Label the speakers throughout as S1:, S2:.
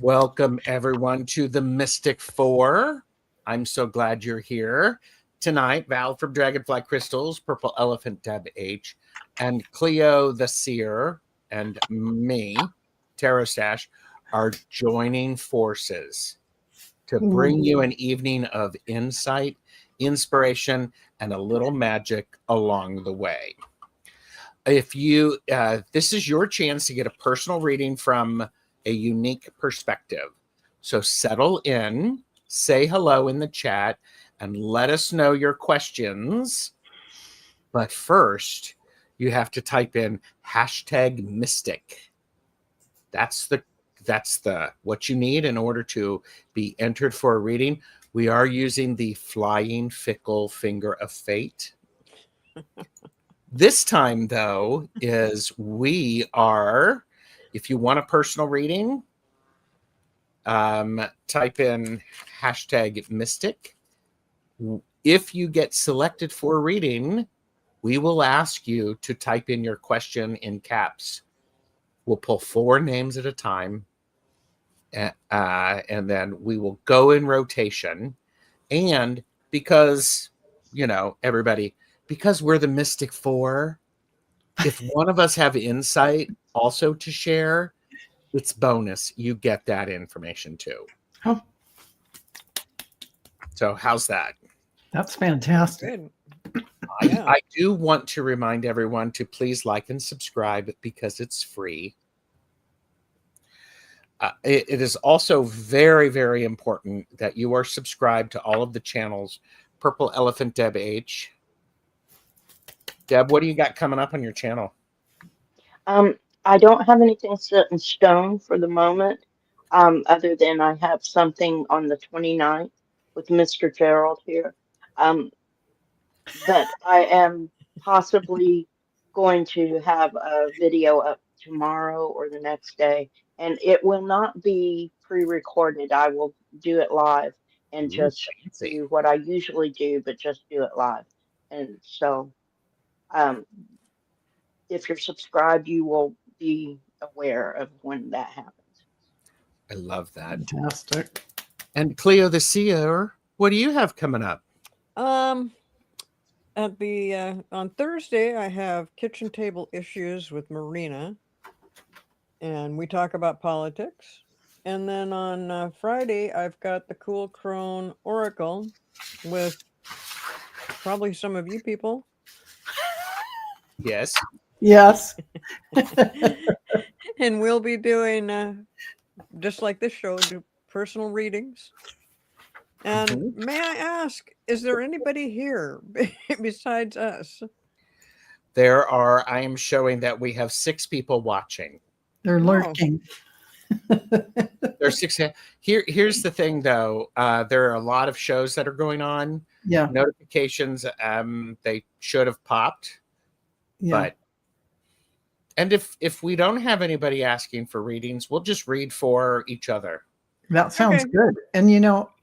S1: Welcome, everyone, to the Mystic Four. I'm so glad you're here. Tonight, Val from Dragonfly Crystals, Purple Elephant Deb H, and Cleo the Seer, and me, TarotStache, are joining forces to bring you an evening of insight, inspiration, and a little magic along the way. If you, this is your chance to get a personal reading from a unique perspective. So settle in, say hello in the chat, and let us know your questions. But first, you have to type in #mystic. That's the what you need in order to be entered for a reading. We are using the flying fickle finger of fate. This time, though, is we are, if you want a personal reading, type in #mystic. If you get selected for a reading, we will ask you to type in your question in caps. We'll pull 4 names at a time, and then we will go in rotation. And because, everybody, because we're the Mystic Four, if one of us have insight also to share, it's bonus. You get that information too.
S2: Oh.
S1: So how's that?
S2: That's fantastic.
S1: I do want to remind everyone to please like and subscribe because it's free. It is also very, very important that you are subscribed to all of the channels. Purple Elephant Deb H. Deb, what do you got coming up on your channel?
S3: I don't have anything set in stone for the moment, other than I have something on the 29th with Mr. Gerald here. But I am possibly going to have a video up tomorrow or the next day, and it will not be pre-recorded. I will do it live and just do what I usually do, but just do it live. And so, if you're subscribed, you will be aware of when that happens.
S1: I love that.
S2: Fantastic.
S1: And Cleo the Seer, what do you have coming up?
S4: At the on Thursday, I have kitchen table issues with Marina, and we talk about politics. And then on Friday, I've got the Cool Crone Oracle with probably some of you people.
S1: Yes.
S2: Yes.
S4: And we'll be doing, just like this show, do personal readings. And may I ask, is there anybody here besides us?
S1: There are, I am showing that we have 6 people watching.
S2: They're lurking.
S1: There's 6. Here's the thing, though. There are a lot of shows that are going on.
S2: Yeah.
S1: Notifications, they should have popped.
S2: Yeah.
S1: But, and if we don't have anybody asking for readings, we'll just read for each other.
S2: That sounds good. And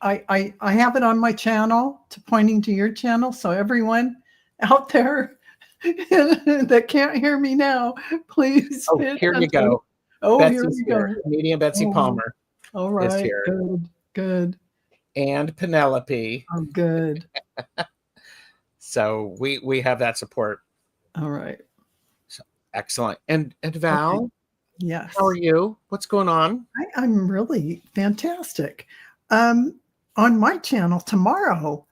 S2: I have it on my channel pointing to your channel. So everyone out there that can't hear me now, please.
S1: Oh, here you go.
S2: Oh,
S1: Betsy's
S2: here we
S1: here.
S2: go.
S1: Comedian Betsy Palmer.
S2: All right.
S1: Is here.
S2: Good.
S1: And Penelope.
S2: Oh, good.
S1: So we have that support.
S2: All right.
S1: So, excellent. And Val?
S2: Okay. Yes.
S1: How are you? What's going on?
S2: I'm really fantastic. On my channel tomorrow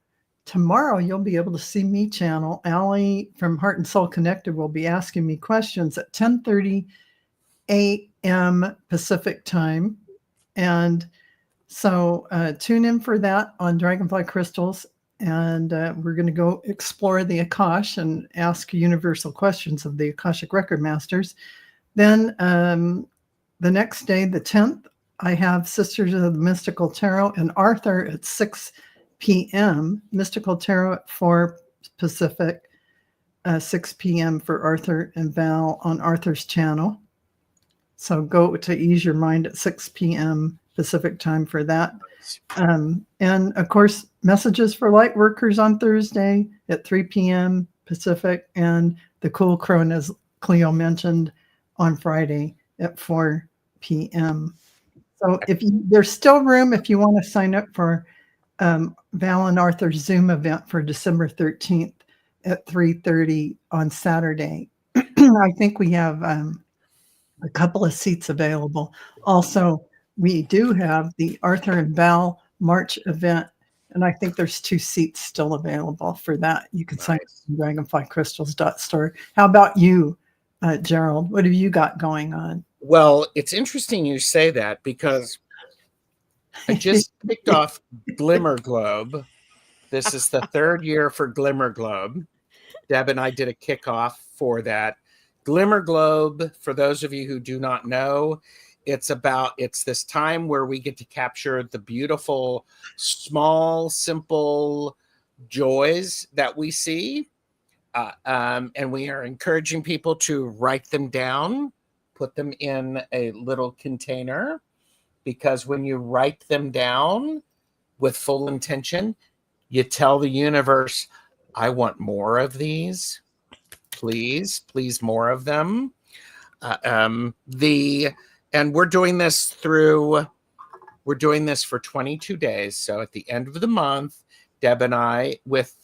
S2: you'll be able to see me channel. Allie from Heart and Soul Connected will be asking me questions at 10:30 a.m. Pacific time. And so tune in for that on Dragonfly Crystals. And we're going to go explore the Akash and ask universal questions of the Akashic Record Masters. Then the next day, the 10th, I have Sisters of the Mystical Tarot and Arthur at 6 p.m. Mystical Tarot at 4 Pacific, 6 p.m. for Arthur and Val on Arthur's channel. So go to Ease Your Mind at 6 p.m. Pacific time for that. And of course, Messages for Light Workers on Thursday at 3 p.m. Pacific, and the Cool Crone, as Cleo mentioned, on Friday at 4 p.m. So there's still room if you want to sign up for Val and Arthur's Zoom event for December 13th at 3:30 on Saturday. I think we have a couple of seats available. Also, we do have the Arthur and Val March event, and I think there's 2 seats still available for that. You can sign up on dragonflycrystals.store. How about you, Gerald? What have you got going on?
S1: Well, it's interesting you say that because I just kicked off Glimmer Globe. This is the 3rd year for Glimmer Globe. Deb and I did a kickoff for that. Glimmer Globe, for those of you who do not know, it's this time where we get to capture the beautiful, small, simple joys that we see. And we are encouraging people to write them down, put them in a little container, because when you write them down with full intention, you tell the universe, I want more of these. Please, more of them. And we're doing this for 22 days. So at the end of the month, Deb and I with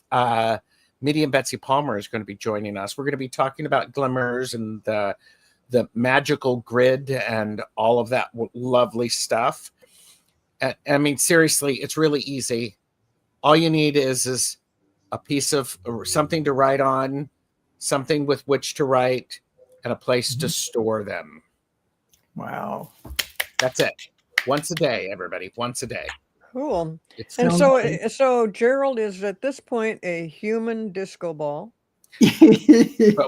S1: Medium Betsy Palmer is going to be joining us. We're going to be talking about glimmers and the magical grid and all of that lovely stuff. I mean, seriously, it's really easy. All you need is a piece of something to write on, something with which to write, and a place to store them.
S2: Wow.
S1: That's it. Once a day, everybody. Once a day.
S4: Cool.
S1: It's
S4: And
S2: so
S4: so Gerald is at this point a human disco ball.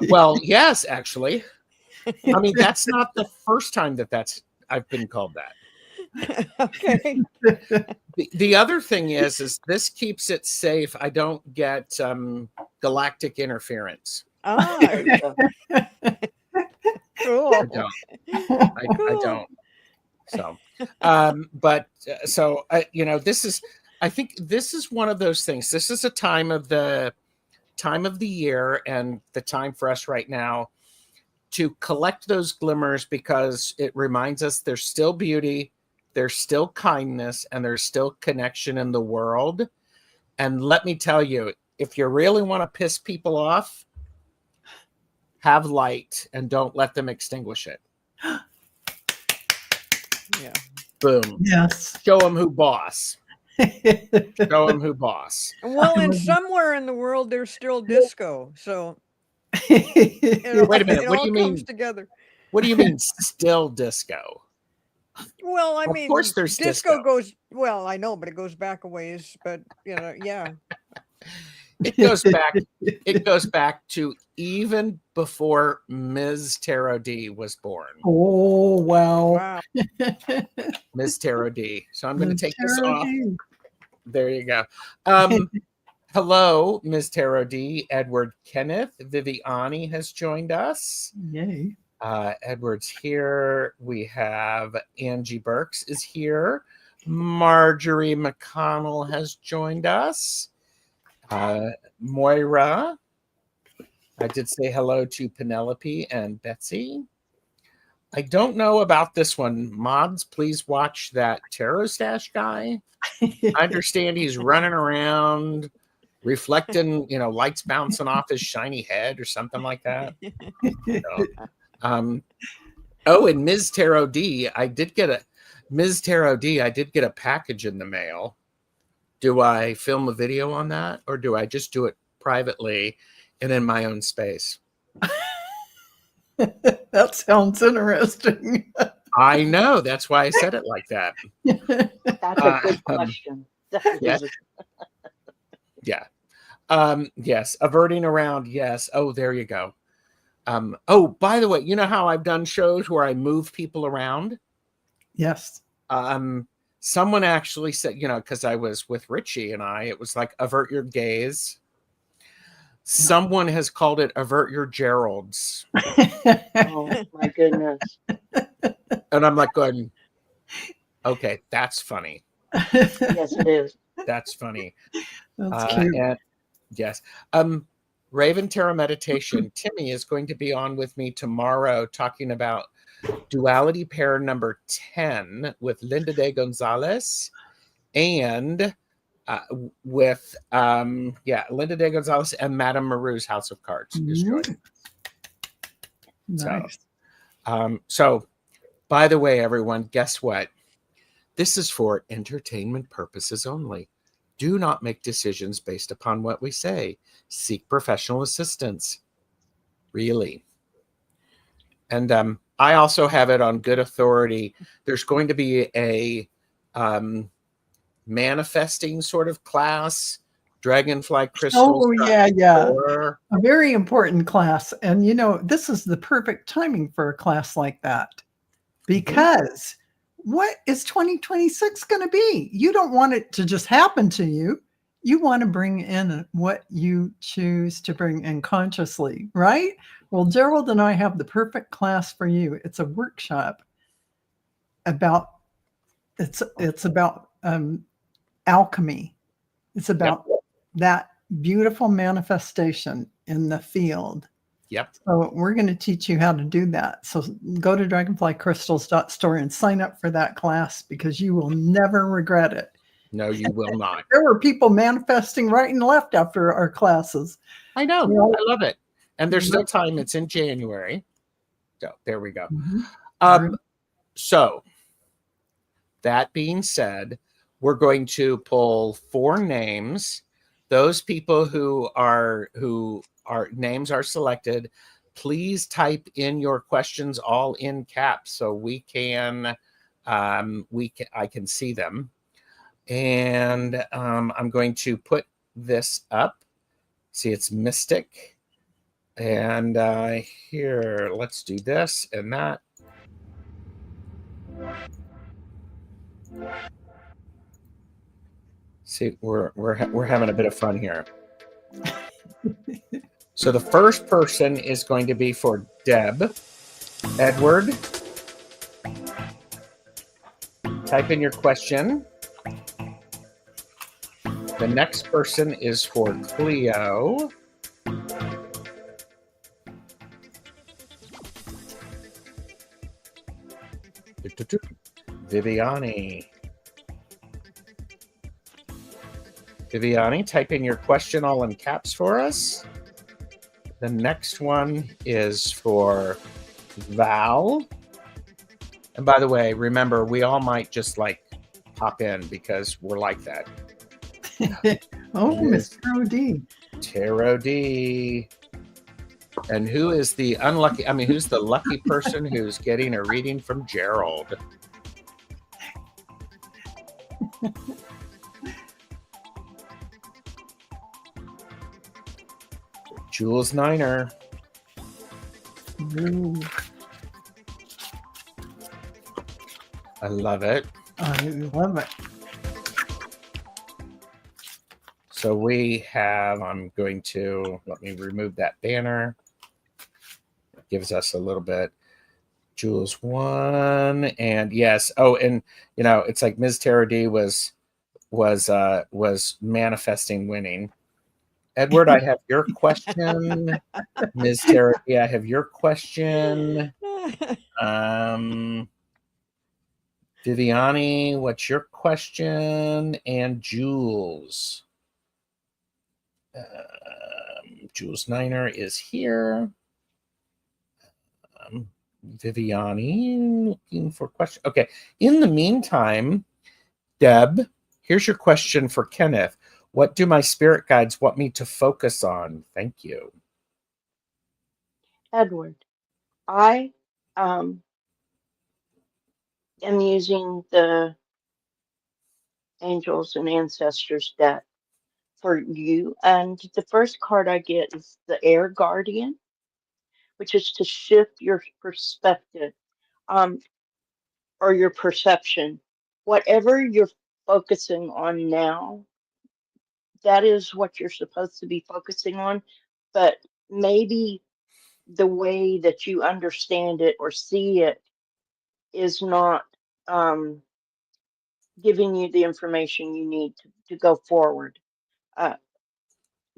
S1: well, yes, actually. I mean, that's not the first time I've been called that.
S4: Okay.
S1: The other thing is this keeps it safe. I don't get galactic interference.
S4: Ah, cool.
S1: I don't. I don't. So, I think this is one of those things. This is a time of the year and the time for us right now to collect those glimmers, because it reminds us there's still beauty, there's still kindness, and there's still connection in the world. And let me tell you, if you really want to piss people off, have light and don't let them extinguish it.
S4: Yeah.
S1: Boom.
S2: Yes.
S1: Show them who boss. Show them who boss.
S4: Well, and somewhere in the world there's still disco. So
S1: Wait a minute.
S4: It
S1: What
S4: all
S1: do you
S4: comes
S1: mean?
S4: together.
S1: What do you mean still disco?
S4: Well, I
S1: Of
S4: mean,
S1: course there's
S4: disco
S1: disco.
S4: goes, well, I know, but it goes back a ways, but yeah.
S1: It goes back to even before Ms. Tarot D was born.
S2: Oh, wow.
S4: Wow.
S1: Ms. Tarot D. So I'm going to take this
S2: Tarot
S1: off.
S2: D.
S1: There you go. Hello, Ms. Tarot D. Edward Kenneth Viviani has joined us.
S2: Yay.
S1: Edward's here. We have Angie Burks is here. Marjorie McConnell has joined us. Moira. I did say hello to Penelope and Betsy. I don't know about this one. Mods, please watch that TarotStache guy. I understand he's running around reflecting, lights bouncing off his shiny head or something like that. And Ms. Tarot D, I did get a package in the mail. Do I film a video on that, or do I just do it privately and in my own space?
S2: That sounds interesting.
S1: I know. That's why I said it like that.
S3: That's a good question.
S1: Yes. Yeah. Yes. Averting around. Yes. Oh, there you go. By the way, you know how I've done shows where I move people around?
S2: Yes.
S1: Someone actually said, because I was with Richie and it was like, avert your gaze. Someone has called it avert your Geralds.
S3: Oh my goodness.
S1: And I'm like going, okay, that's funny.
S3: Yes, it is.
S1: That's funny.
S2: That's cute.
S1: And yes. Raven Tarot Meditation. Timmy is going to be on with me tomorrow talking about duality pair number 10 with Linda de Gonzalez and with Linda de Gonzalez and Madame Maru's House of Cards is joining.
S2: Nice.
S1: So by the way, everyone, guess what? This is for entertainment purposes only. Do not make decisions based upon what we say. Seek professional assistance. Really. And I also have it on good authority. There's going to be a manifesting sort of class, dragonfly crystals.
S2: Oh, yeah. A very important class. And, you know, this is the perfect timing for a class like that. Because what is 2026 going to be? You don't want it to just happen to you. You want to bring in what you choose to bring in consciously, right? Well, Gerald and I have the perfect class for you. It's a workshop about it's about alchemy. It's about that beautiful manifestation in the field.
S1: Yep.
S2: So we're going to teach you how to do that. So go to dragonflycrystals.store and sign up for that class because you will never regret it.
S1: No, you will not.
S2: There were people manifesting right and left after our classes.
S1: I know. You know? I love it. And there's still time. It's in January. So there we go. So that being said, we're going to pull 4 names. Those people who are names are selected, please type in your questions all in caps so we can I can see them. And I'm going to put this up. See, it's Mystic. And here, let's do this and that. See, we're having a bit of fun here. So the first person is going to be for Deb. Edward, type in your question. The next person is for Cleo. Viviani. Viviani, type in your question all in caps for us. The next one is for Val. And by the way, remember, we all might just like pop in because we're like that.
S2: Miss Tarot D.
S1: Tarot D. And who is the unlucky? I mean, who's the lucky person who's getting a reading from Gerald? Jules Niner.
S2: Ooh.
S1: I love it.
S2: I love it.
S1: So we have, I'm going to, let me remove that banner. It gives us a little bit. Jules 1, and yes. Oh, and you know, it's like Ms. Tarot D was manifesting winning. Edward, I have your question. Ms. Tarot D, I have your question. Viviani, what's your question? And Jules. Jules Niner is here. Viviani looking for question. Okay. In the meantime, Deb, here's your question for Kenneth. What do my spirit guides want me to focus on? Thank you.
S3: Edward, I am using the Angels and Ancestors deck for you. And the first card I get is the Air Guardian, which is to shift your perspective or your perception. Whatever you're focusing on now, that is what you're supposed to be focusing on. But maybe the way that you understand it or see it is not giving you the information you need to go forward.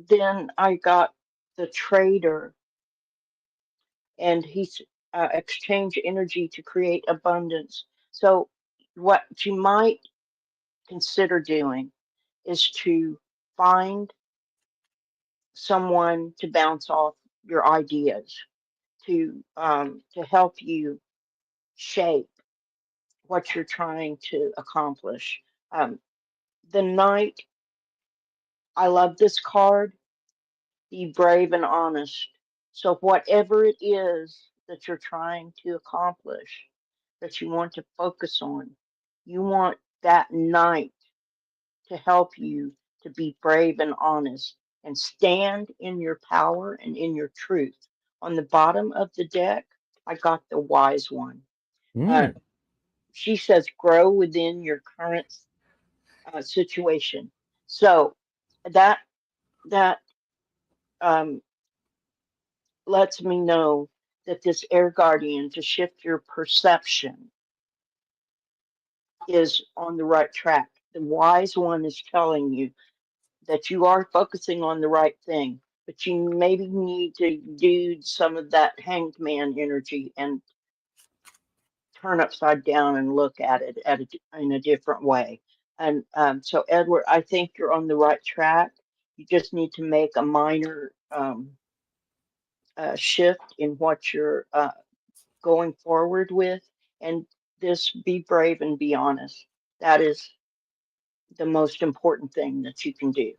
S3: Then I got the Trader, and exchange energy to create abundance. So, what you might consider doing is to find someone to bounce off your ideas to help you shape what you're trying to accomplish. Um, the Knight, I love this card. Be brave and honest. So, whatever it is that you're trying to accomplish, that you want to focus on, you want that Knight to help you to be brave and honest and stand in your power and in your truth. On the bottom of the deck, I got the wise one. Uh,
S1: Mm.
S3: she says, grow within your current situation. So that that um, lets me know that this air guardian to shift your perception is on the right track. The wise one is telling you that you are focusing on the right thing, but you maybe need to do some of that hanged man energy and turn upside down and look at it in a different way. And so, Edward, I think you're on the right track. You just need to make a minor shift in what you're going forward with, and this be brave and be honest. That is the most important thing that you can do.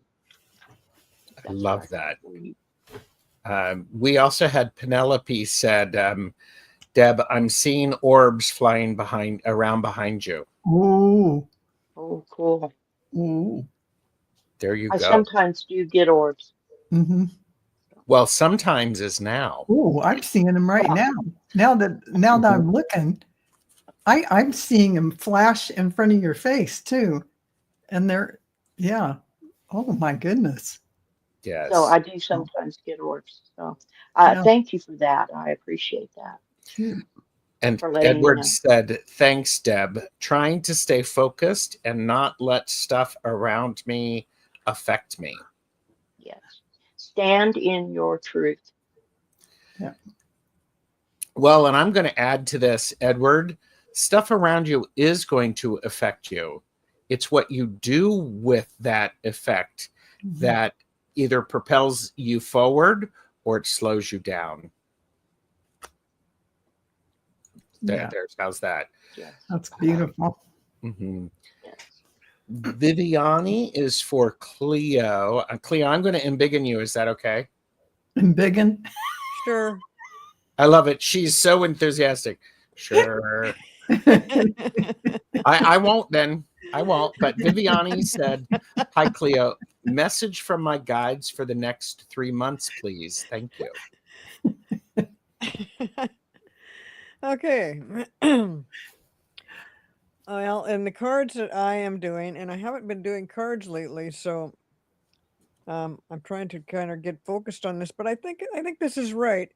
S1: I
S3: That's what I
S1: love
S3: got
S1: that.
S3: for you.
S1: We also had Penelope said, Deb, I'm seeing orbs flying around behind you.
S2: Ooh,
S3: Oh, cool.
S2: ooh.
S1: There you
S3: I
S1: go.
S3: sometimes do get orbs.
S2: Mm-hmm.
S1: Well, sometimes is now.
S2: Ooh, I'm seeing them right
S3: Yeah.
S2: now. Now that I'm looking, I'm seeing them flash in front of your face too. And they're, yeah. Oh my goodness.
S1: Yes.
S3: So I do sometimes get orbs. So
S2: Yeah.
S3: thank you for that. I appreciate that.
S1: And
S3: for letting me
S1: Edward
S3: know.
S1: said, thanks, Deb. Trying to stay focused and not let stuff around me affect me.
S3: Yes. Stand in your truth.
S2: Yeah.
S1: Well, and I'm going to add to this, Edward, stuff around you is going to affect you. It's what you do with that effect that either propels you forward or it slows you down.
S2: Yeah.
S1: There's how's that?
S3: Yes.
S2: That's beautiful.
S1: Mm-hmm.
S3: Yes.
S1: Viviani is for Cleo. Cleo, I'm going to embiggen you. Is that okay?
S2: Embiggen?
S4: Sure.
S1: I love it. She's so enthusiastic. Sure. I won't then. I won't. But Viviani said, hi, Cleo. Message from my guides for the next 3 months, please. Thank you.
S4: Okay. Well, and the cards that I am doing, and I haven't been doing cards lately, so I'm trying to kind of get focused on this, but I think this is right.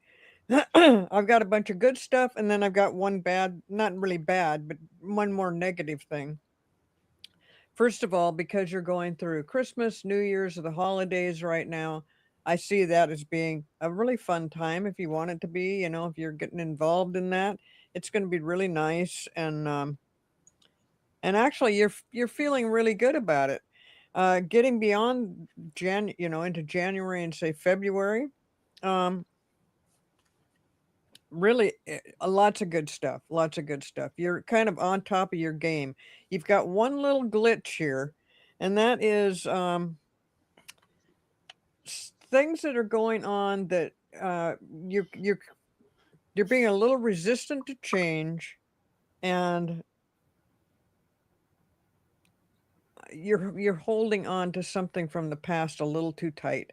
S4: I've got a bunch of good stuff, and then I've got one bad, not really bad, but one more negative thing. First of all, because you're going through Christmas, New Year's, or the holidays right now, I see that as being a really fun time if you want it to be, if you're getting involved in that, it's going to be really nice and actually you're feeling really good about it. Getting beyond into January and say February, um really lots of good stuff, lots of good stuff. You're kind of on top of your game. You've got one little glitch here, and that is things that are going on that you're you're being a little resistant to change, and you're holding on to something from the past a little too tight.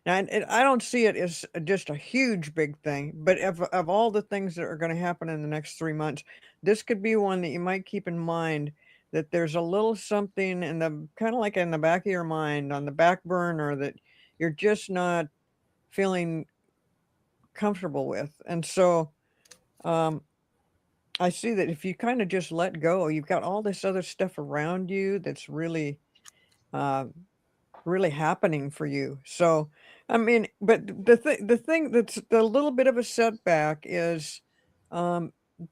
S4: Now, and I don't see it as just a huge big thing, but of all the things that are going to happen in the next 3 months, this could be one that you might keep in mind, that there's a little something in the kind of like in the back of your mind on the back burner that you're just not feeling comfortable with. And so um, I see that if you kind of just let go, you've got all this other stuff around you that's really uh, really happening for you. So, I mean, but the thing that's the little bit of a setback is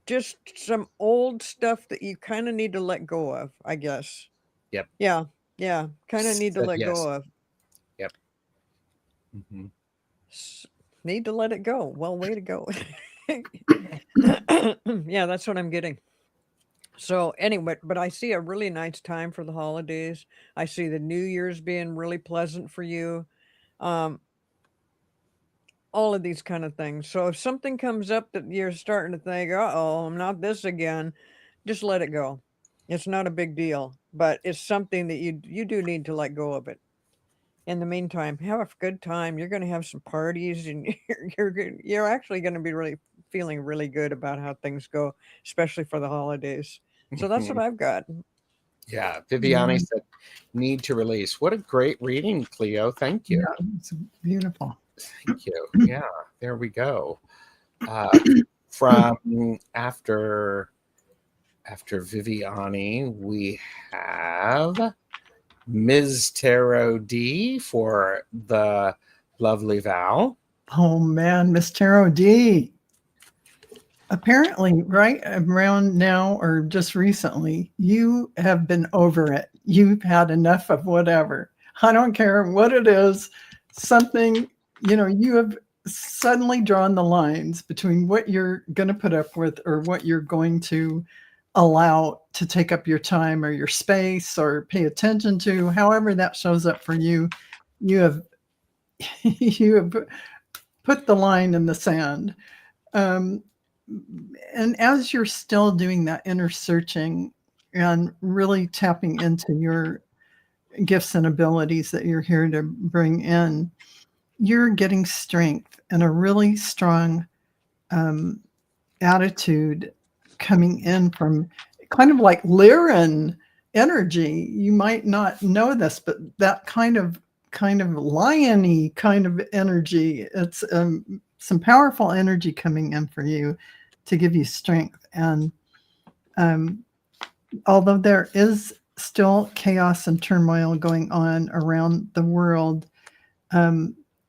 S4: Just some old stuff that you kind of need to let go of, I guess.
S1: Yep.
S4: Yeah. Yeah. Kind of need to let
S1: Yes.
S4: go of.
S1: Yep. Mm-hmm.
S4: Need to let it go. Well, way to go. Yeah, that's what I'm getting. So anyway, but I see a really nice time for the holidays. I see the New Year's being really pleasant for you. Um, all of these kind of things. So if something comes up that you're starting to think, "Uh-oh, not this again," just let it go. It's not a big deal, but it's something that you do need to let go of it. In the meantime, have a good time. You're going to have some parties, and you're actually going to be really feeling really good about how things go, especially for the holidays. So that's what I've got.
S1: Yeah, Viviani
S2: Mhm.
S1: said, "Need to release." What a great reading, Cleo. Thank you.
S2: Yeah, it's beautiful.
S1: Thank you. Yeah, there we go. From after Viviani, we have Ms. Tarot D for the lovely Val.
S2: Oh man, Miss Tarot D. Apparently, right around now or just recently, you have been over it. You've had enough of whatever. I don't care what it is. Something, you have suddenly drawn the lines between what you're going to put up with or what you're going to allow to take up your time or your space or pay attention to, however that shows up for you. You have you have put the line in the sand. Um, and as you're still doing that inner searching and really tapping into your gifts and abilities that you're here to bring in, you're getting strength and a really strong attitude coming in from kind of like Lyran energy. You might not know this, but that kind of lion-y kind of energy. It's some powerful energy coming in for you to give you strength. And although there is still chaos and turmoil going on around the world,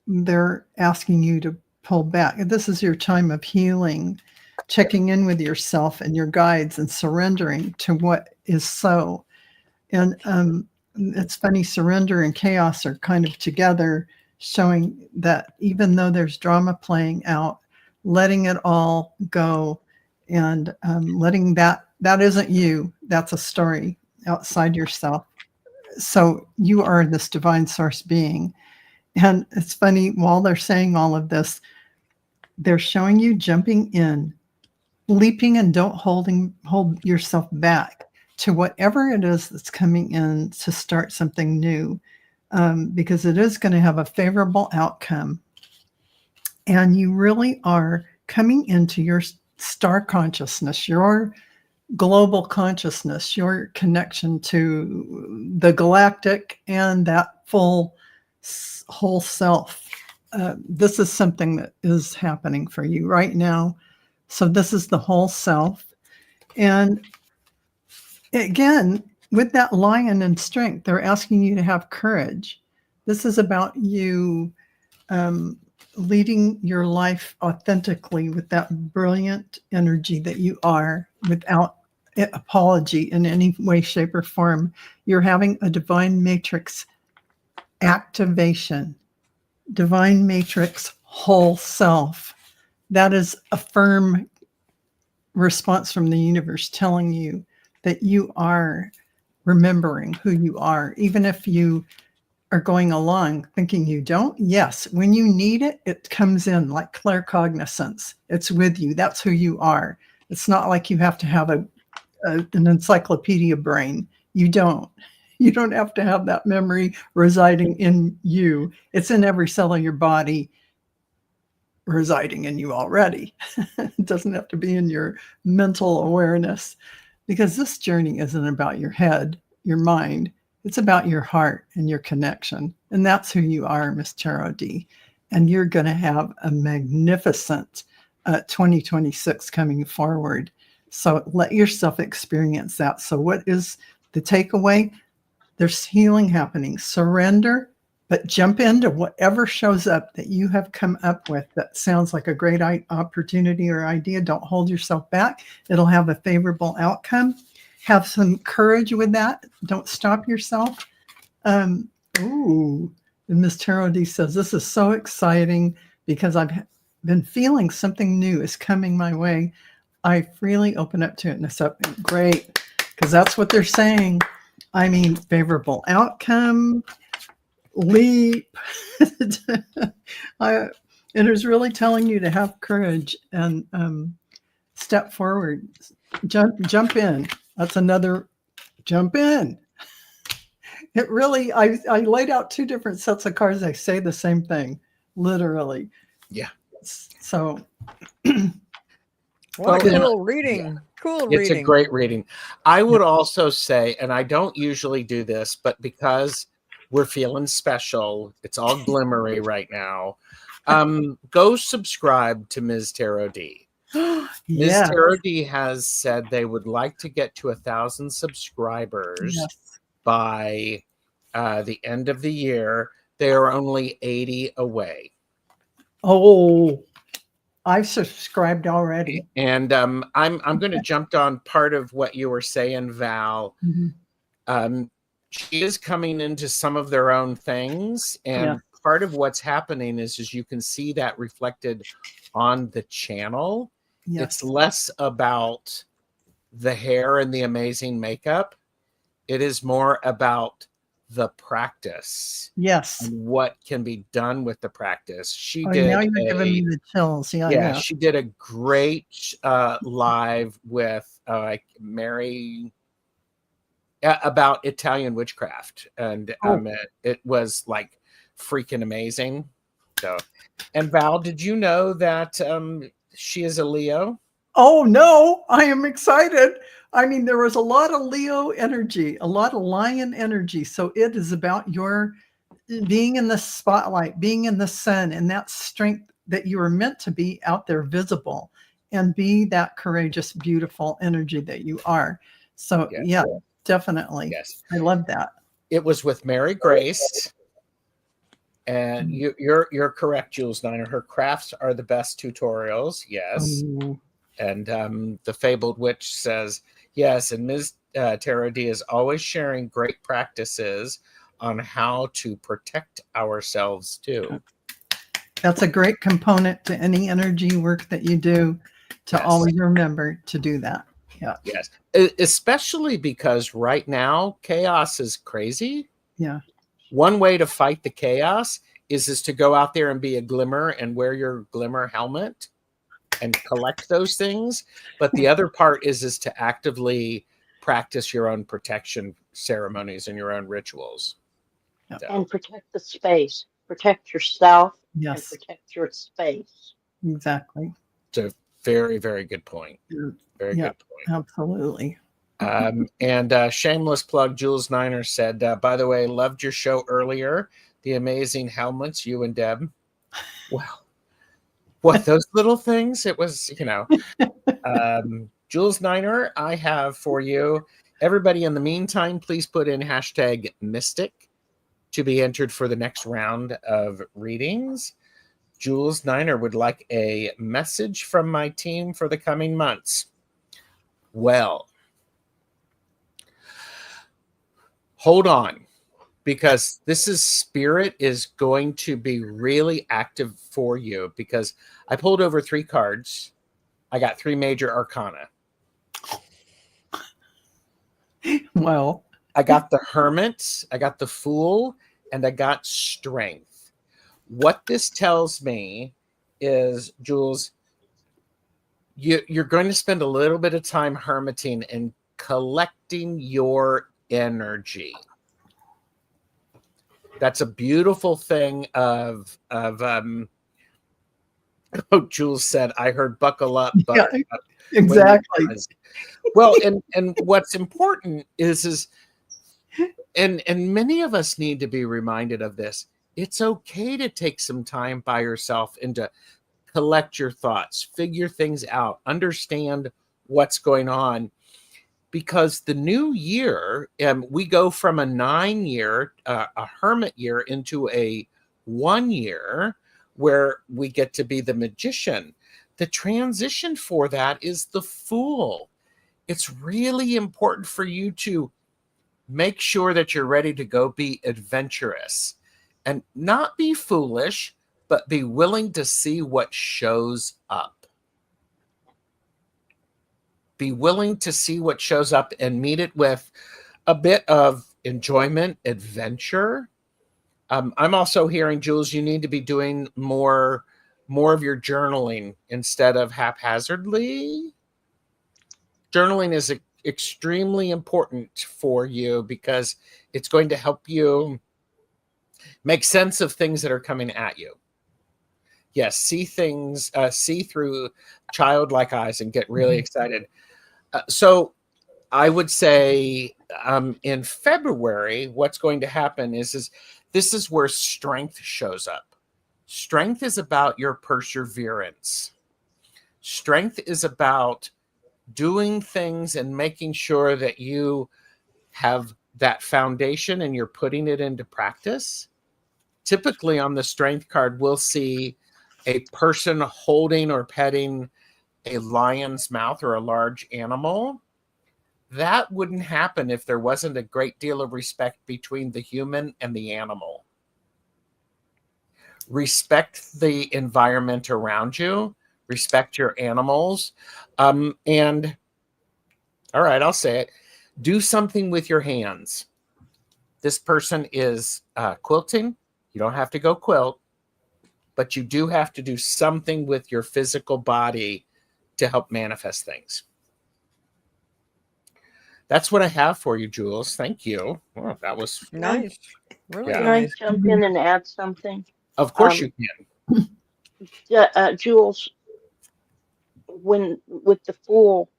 S2: they're asking you to pull back. This is your time of healing, checking in with yourself and your guides and surrendering to what is so. And it's funny, surrender and chaos are kind of together, showing that even though there's drama playing out, letting it all go and letting that isn't you. That's a story outside yourself. So you are this divine source being. And it's funny, while they're saying all of this, they're showing you jumping in, leaping, and don't hold yourself back to whatever it is that's coming in to start something new, because it is going to have a favorable outcome. And you really are coming into your star consciousness, your global consciousness, your connection to the galactic and that full whole self. This is something that is happening for you right now. So this is the whole self. And again, with that lion and strength, they're asking you to have courage. This is about you leading your life authentically with that brilliant energy that you are, without apology in any way, shape, or form. You're having a divine matrix activation, divine matrix whole self. That is a firm response from the universe telling you that you are remembering who you are, even if you are going along thinking you don't. Yes, when you need it, it comes in like claircognizance. It's with you. That's who you are. It's not like you have to have an encyclopedia brain. You don't. You don't have to have that memory residing in you. It's in every cell of your body, residing in you already. It doesn't have to be in your mental awareness, because this journey isn't about your head, your mind. It's about your heart and your connection. And that's who you are, Miss Tarot D. And you're going to have a magnificent 2026 coming forward. So let yourself experience that. So what is the takeaway? There's healing happening. Surrender but jump into whatever shows up that you have come up with that sounds like a great opportunity or idea. Don't hold yourself back. It'll have a favorable outcome. Have some courage with that. Don't stop yourself. Ooh, and Miss Tarot D says, this is so exciting because I've been feeling something new is coming my way. I freely open up to it. And it's up. Great, because that's what they're saying. I mean, favorable outcome, leap. It is really telling you to have courage and step forward. Jump in. That's another jump in. It really, I laid out 2 different sets of cards. They say the same thing, literally.
S1: Yeah.
S2: So.
S4: What
S1: Well,
S4: a cool reading.
S1: yeah.
S4: Cool
S1: It's
S4: reading.
S1: a great reading. I would also say, and I don't usually do this, but because we're feeling special, it's all glimmery right now. Go subscribe to Ms. Tarot D. Ms.
S2: Yeah.
S1: Tarot D has said they would like to get to 1,000 subscribers
S2: Yes.
S1: by the end of the year. They are only 80 away.
S2: Oh, I've subscribed already.
S1: And I'm going to jump on part of what you were saying, Val.
S2: Mm-hmm.
S1: She is coming into some of their own things, and
S2: Yeah.
S1: part of what's happening is you can see that reflected on the channel.
S2: Yes.
S1: It's less about the hair and the amazing makeup. It is more about the practice.
S2: Yes.
S1: And what can be done with the practice. She
S2: Oh,
S1: did
S2: now you're giving me the chills. Yeah.
S1: she did a great live with Mary about Italian witchcraft, and it was like freaking amazing. So, and Val, did you know that she is a Leo?
S2: Oh no, I am excited. I mean, there was a lot of Leo energy, a lot of lion energy. So it is about your being in the spotlight, being in the sun, and that strength that you are meant to be out there visible and be that courageous, beautiful energy that you are. So
S1: Yes.
S2: yeah, definitely.
S1: Yes.
S2: I love that.
S1: It was with Mary Grace. And you're correct, Jules Niner. Her crafts are the best tutorials. Yes.
S2: Oh.
S1: And the Fabled Witch says, yes, and Ms. Tarot D is always sharing great practices on how to protect ourselves too.
S2: That's a great component to any energy work that you do, to always remember to do that. Yeah.
S1: Yes. Especially because right now chaos is crazy.
S2: Yeah.
S1: One way to fight the chaos is to go out there and be a glimmer and wear your glimmer helmet and collect those things. But the other part is to actively practice your own protection ceremonies and your own rituals.
S2: Yeah.
S1: So.
S3: And protect the space. Protect yourself.
S2: Yes.
S3: And protect your space.
S2: Exactly.
S1: It's a very, very good point. Very good point.
S2: Absolutely.
S1: And shameless plug, Jules Niner said, by the way, loved your show earlier. The amazing helmets, you and Deb. Well, what, those little things? It was, Jules Niner, I have for you. Everybody, in the meantime, please put in hashtag Mystic to be entered for the next round of readings. Jules Niner would like a message from my team for the coming months. Well, hold on, because Spirit is going to be really active for you, because I pulled over 3 cards. I got 3 major arcana.
S2: Well,
S1: I got the Hermit, I got the Fool, and I got Strength. What this tells me is, Jules, you're going to spend a little bit of time hermiting and collecting your energy. That's a beautiful thing of Jules said, I heard buckle up, but
S2: exactly.
S1: Well, and what's important is and many of us need to be reminded of this. It's okay to take some time by yourself and to collect your thoughts, figure things out, understand what's going on. because the new year, we go from a 9-year, a hermit year, into a 1 year where we get to be the magician. The transition for that is the Fool. It's really important for you to make sure that you're ready to go be adventurous and not be foolish, but be willing to see what shows up. Be willing to see what shows up and meet it with a bit of enjoyment, adventure. I'm also hearing, Jules, you need to be doing more of your journaling instead of haphazardly. Journaling is extremely important for you because it's going to help you make sense of things that are coming at you. Yes, see things, see through childlike eyes and get really excited. So I would say in February, what's going to happen is this is where strength shows up. Strength is about your perseverance. Strength is about doing things and making sure that you have that foundation and you're putting it into practice. Typically on the strength card, we'll see a person holding or petting a lion's mouth or a large animal. That wouldn't happen if there wasn't a great deal of respect between the human and the animal. Respect the environment around you. Respect your animals. And all right, I'll say it. Do something with your hands. This person is quilting. You don't have to go quilt, but you do have to do something with your physical body to help manifest things. That's what I have for you, Jules. Thank you. Well, that was
S4: Nice. Really
S1: Yeah.
S3: Can I
S4: nice.
S3: jump in and add something?
S1: Of course you can.
S3: Jules, with the Fool,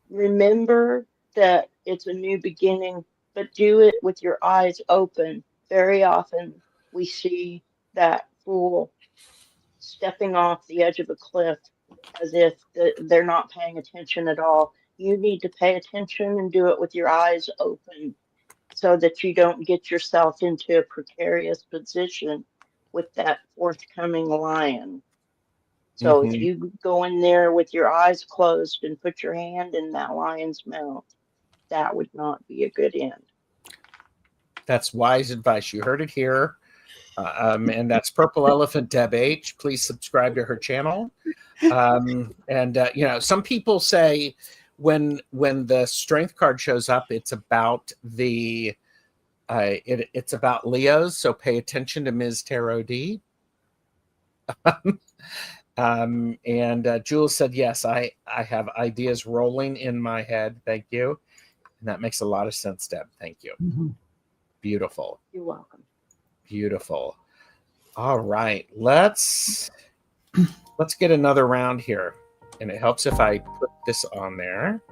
S3: remember that it's a new beginning, but do it with your eyes open. Very often we see that Fool stepping off the edge of a cliff as if they're not paying attention at all. You need to pay attention and do it with your eyes open so that you don't get yourself into a precarious position with that forthcoming lion. So if you go in there with your eyes closed and put your hand in that lion's mouth, that would not be a good end.
S1: That's wise advice. You heard it here. And that's Purple Elephant Deb H. Please subscribe to her channel. Some people say when the strength card shows up, it's about it's about Leos. So pay attention to Ms. Tarot D. And Jules said, yes, I have ideas rolling in my head. Thank you. And that makes a lot of sense, Deb. Thank you.
S2: Mhm.
S1: Beautiful.
S3: You're welcome.
S1: Beautiful. All right. Let's get another round here. And it helps if I put this on there.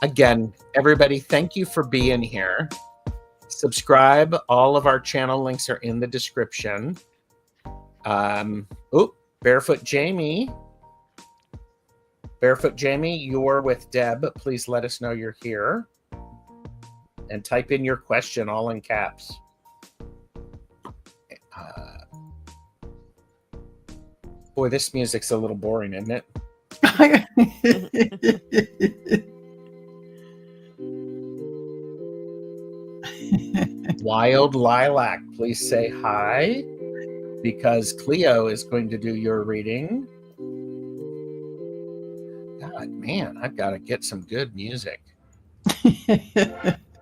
S1: Again, everybody, thank you for being here. Subscribe. All of our channel links are in the description. Barefoot Jamie. Barefoot Jamie, you're with Deb. Please let us know you're here. And type in your question all in caps. Boy, this music's a little boring, isn't it? Wild Lilac, please say hi, because Cleo is going to do your reading. God, man, I've got to get some good music.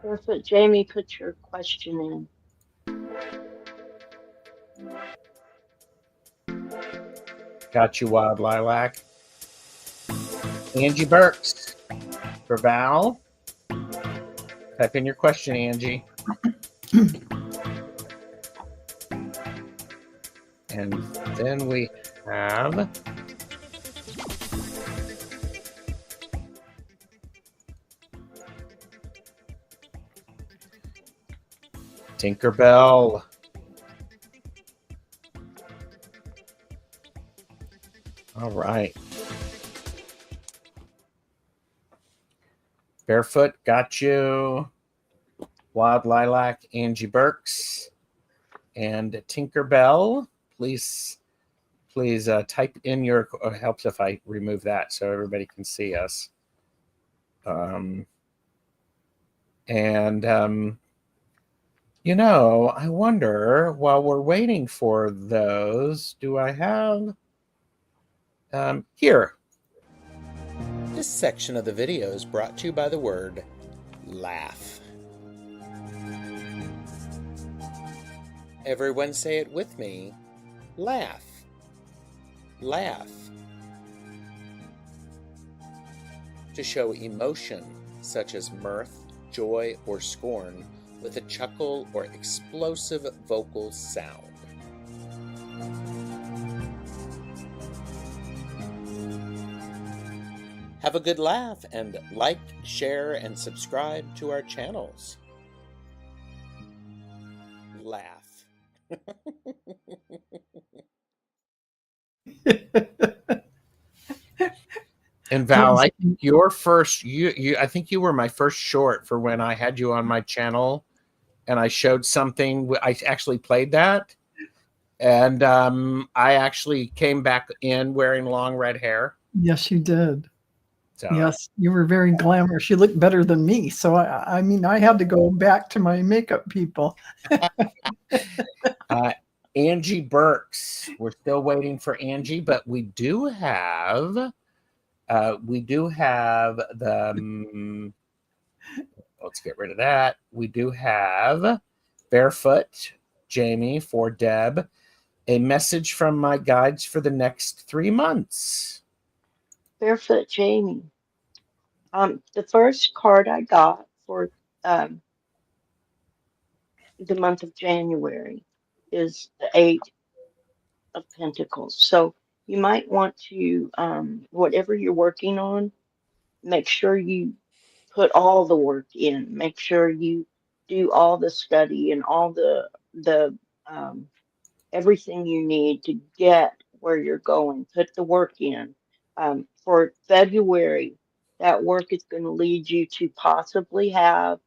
S3: Perfect. Jamie, put your question in.
S1: Got you, Wild Lilac. Angie Burks for Val. Type in your question, Angie. And then we have Tinkerbell. All right. Barefoot, got you. Wild Lilac, Angie Burks, and Tinkerbell. Please type in your. It helps if I remove that so everybody can see us. I wonder, while we're waiting for those, do I have here? This section of the video is brought to you by the word laugh. Everyone say it with me. Laugh. Laugh. To show emotion, such as mirth, joy, or scorn, with a chuckle or explosive vocal sound. Have a good laugh and like, share, and subscribe to our channels. Laugh. And Val, I think your first I think you were my first short for when I had you on my channel and I showed something. I actually played that. And I actually came back in wearing long red hair.
S2: Yes, you did.
S1: So,
S2: yes, you were very glamorous. You looked better than me. So, I mean, I had to go back to my makeup people.
S1: Angie Burks. We're still waiting for Angie, but we do have the let's get rid of that. We do have Barefoot Jamie for Deb. A message from my guides for the next 3 months.
S3: Barefoot Jamie. The first card I got for the month of January is the Eight of Pentacles. So you might want to, whatever you're working on, make sure you put all the work in. Make sure you do all the study and all the everything you need to get where you're going. Put the work in. For February, that work is going to lead you to possibly have,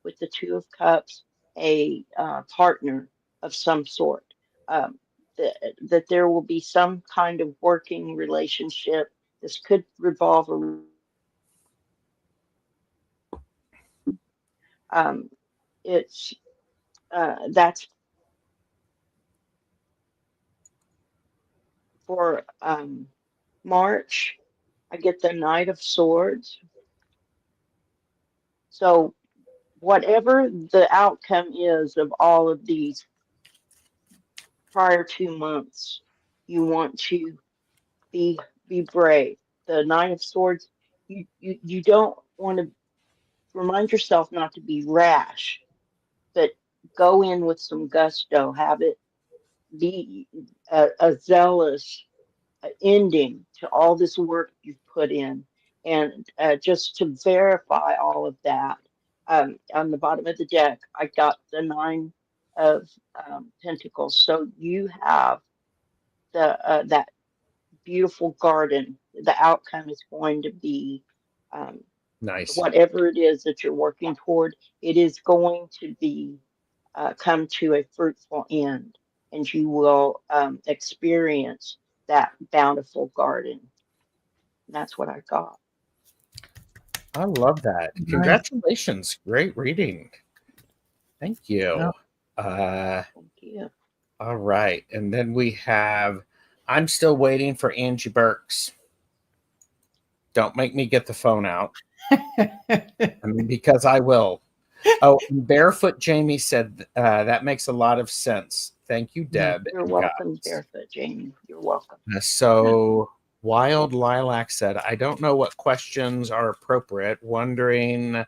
S3: with the Two of Cups, a partner of some sort. That there will be some kind of working relationship. This could revolve around. It's that's for March. I get the Knight of Swords. So whatever the outcome is of all of these prior 2 months, you want to be brave. The Nine of Swords, you don't want to remind yourself not to be rash, but go in with some gusto. Have it be a zealous ending to all this work you've put in. And just to verify all of that, on the bottom of the deck, I got the Nine of Pentacles. So you have that beautiful garden. The outcome is going to be
S1: Nice.
S3: whatever it is that you're working toward. It is going to be come to a fruitful end, and you will experience that bountiful garden. And that's what I got.
S1: I love that.
S2: Nice.
S1: Congratulations. Great reading. Thank you.
S3: Thank you.
S1: All right. And then we have, I'm still waiting for Angie Burks. Don't make me get the phone out. I mean, because I will. Oh, Barefoot Jamie said that makes a lot of sense. Thank you, Deb.
S3: You're welcome, Barefoot Jamie. You're welcome.
S1: So Wild Lilac said, I don't know what questions are appropriate. Wondering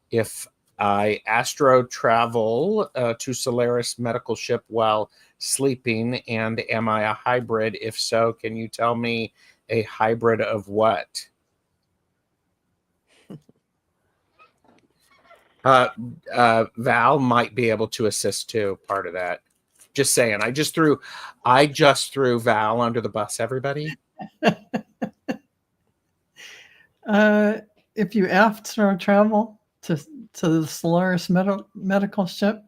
S1: if I astro travel to Solaris medical ship while sleeping, and am I a hybrid? If so, can you tell me a hybrid of what? Val might be able to assist too. Part of that. Just saying. I just threw Val under the bus. Everybody.
S2: if you astro travel to the Solaris medical ship,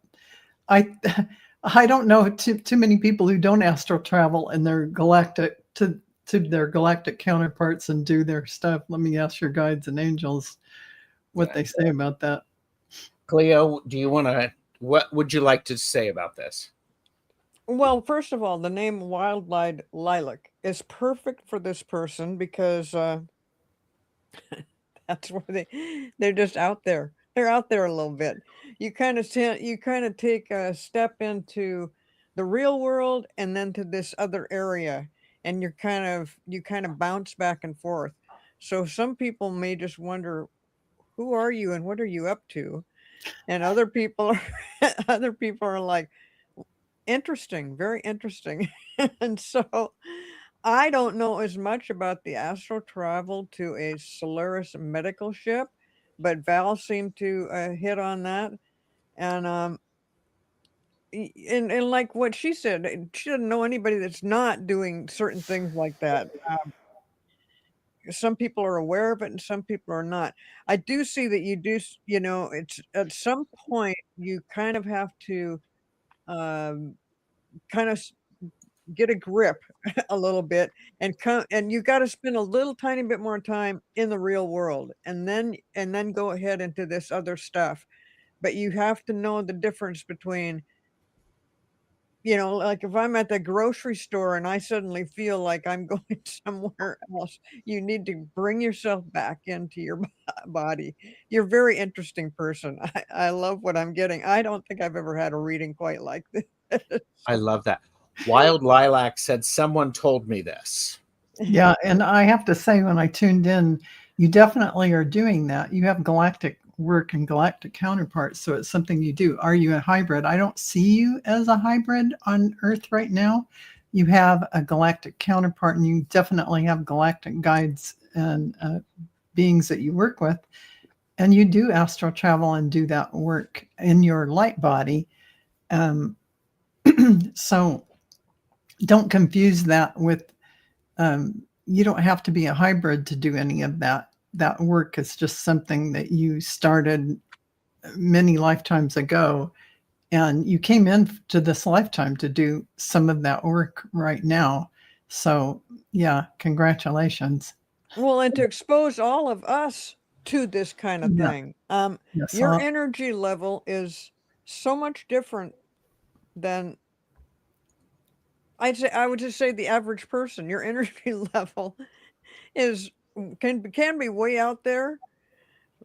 S2: I don't know too many people who don't astral travel and their galactic to their galactic counterparts and do their stuff. Let me ask your guides and angels what they say about that.
S1: Cleo, what would you like to say about this?
S4: Well, first of all, the name Wild-Eyed Lilac is perfect for this person because that's where they're just out there. They're out there a little bit. You kind of take a step into the real world and then to this other area, and you kind of bounce back and forth. So some people may just wonder, who are you and what are you up to? And other people other people are like, interesting, very interesting. And so I don't know as much about the astral travel to a Solaris medical ship, but Val seemed to hit on that. And and like what she said, she doesn't know anybody that's not doing certain things like that. Some people are aware of it and some people are not. I do see that you do, it's at some point you kind of have to um, kind of get a grip a little bit and come, and you got to spend a little tiny bit more time in the real world and then go ahead into this other stuff. But you have to know the difference between, like if I'm at the grocery store and I suddenly feel like I'm going somewhere else, you need to bring yourself back into your body. You're a very interesting person. I love what I'm getting. I don't think I've ever had a reading quite like this.
S1: I love that. Wild Lilac said, someone told me this.
S2: Yeah, and I have to say, when I tuned in, you definitely are doing that. You have galactic work and galactic counterparts, so it's something you do. Are you a hybrid? I don't see you as a hybrid on Earth right now. You have a galactic counterpart, and you definitely have galactic guides and beings that you work with. And you do astral travel and do that work in your light body. So don't confuse that with, you don't have to be a hybrid to do any of that. That work is just something that you started many lifetimes ago, and you came into this lifetime to do some of that work right now. So yeah, congratulations.
S4: Well, and to expose all of us to this kind of
S2: Yeah.
S4: thing.
S2: Yes,
S4: Your energy level is so much different than I would just say the average person. Your energy level is can be way out there,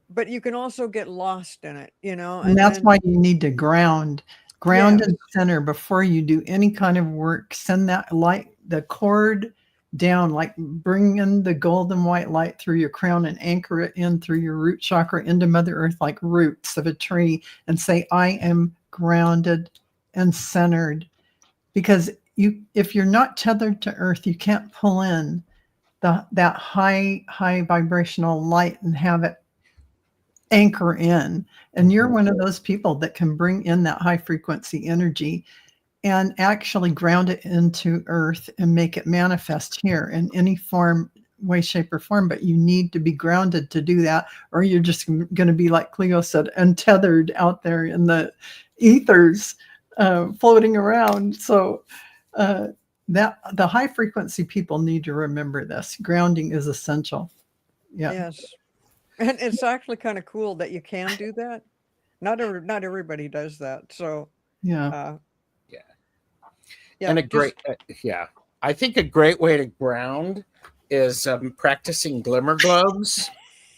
S4: but you can also get lost in it,
S2: and that's why you need to ground
S4: Yes.
S2: and center before you do any kind of work. Send that light, the cord down, like bring in the golden white light through your crown and anchor it in through your root chakra into Mother Earth like roots of a tree, and say, I am grounded and centered. Because if you're not tethered to Earth, you can't pull in that high vibrational light and have it anchor in. And you're one of those people that can bring in that high frequency energy and actually ground it into Earth and make it manifest here in any form, way, shape, or form. But you need to be grounded to do that, or you're just going to be, like Cleo said, untethered out there in the ethers, floating around. So that the high frequency people need to remember this. Grounding is essential. Yeah.
S4: Yes. And it's actually kind of cool that you can do that. Not everybody does that. So
S2: Yeah.
S1: And a great, I think a great way to ground is practicing glimmer globes.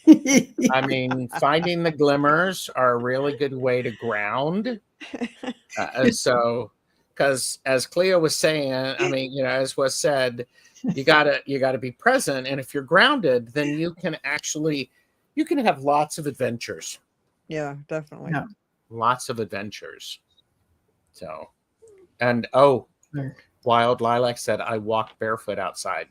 S1: I mean, finding the glimmers are a really good way to ground. So, because as Cleo was saying, I mean, as was said, you gotta be present, and if you're grounded, then you can have lots of adventures.
S4: Yeah, definitely.
S2: Yeah.
S1: Lots of adventures. So, and Wild Lilac said, I walk barefoot outside.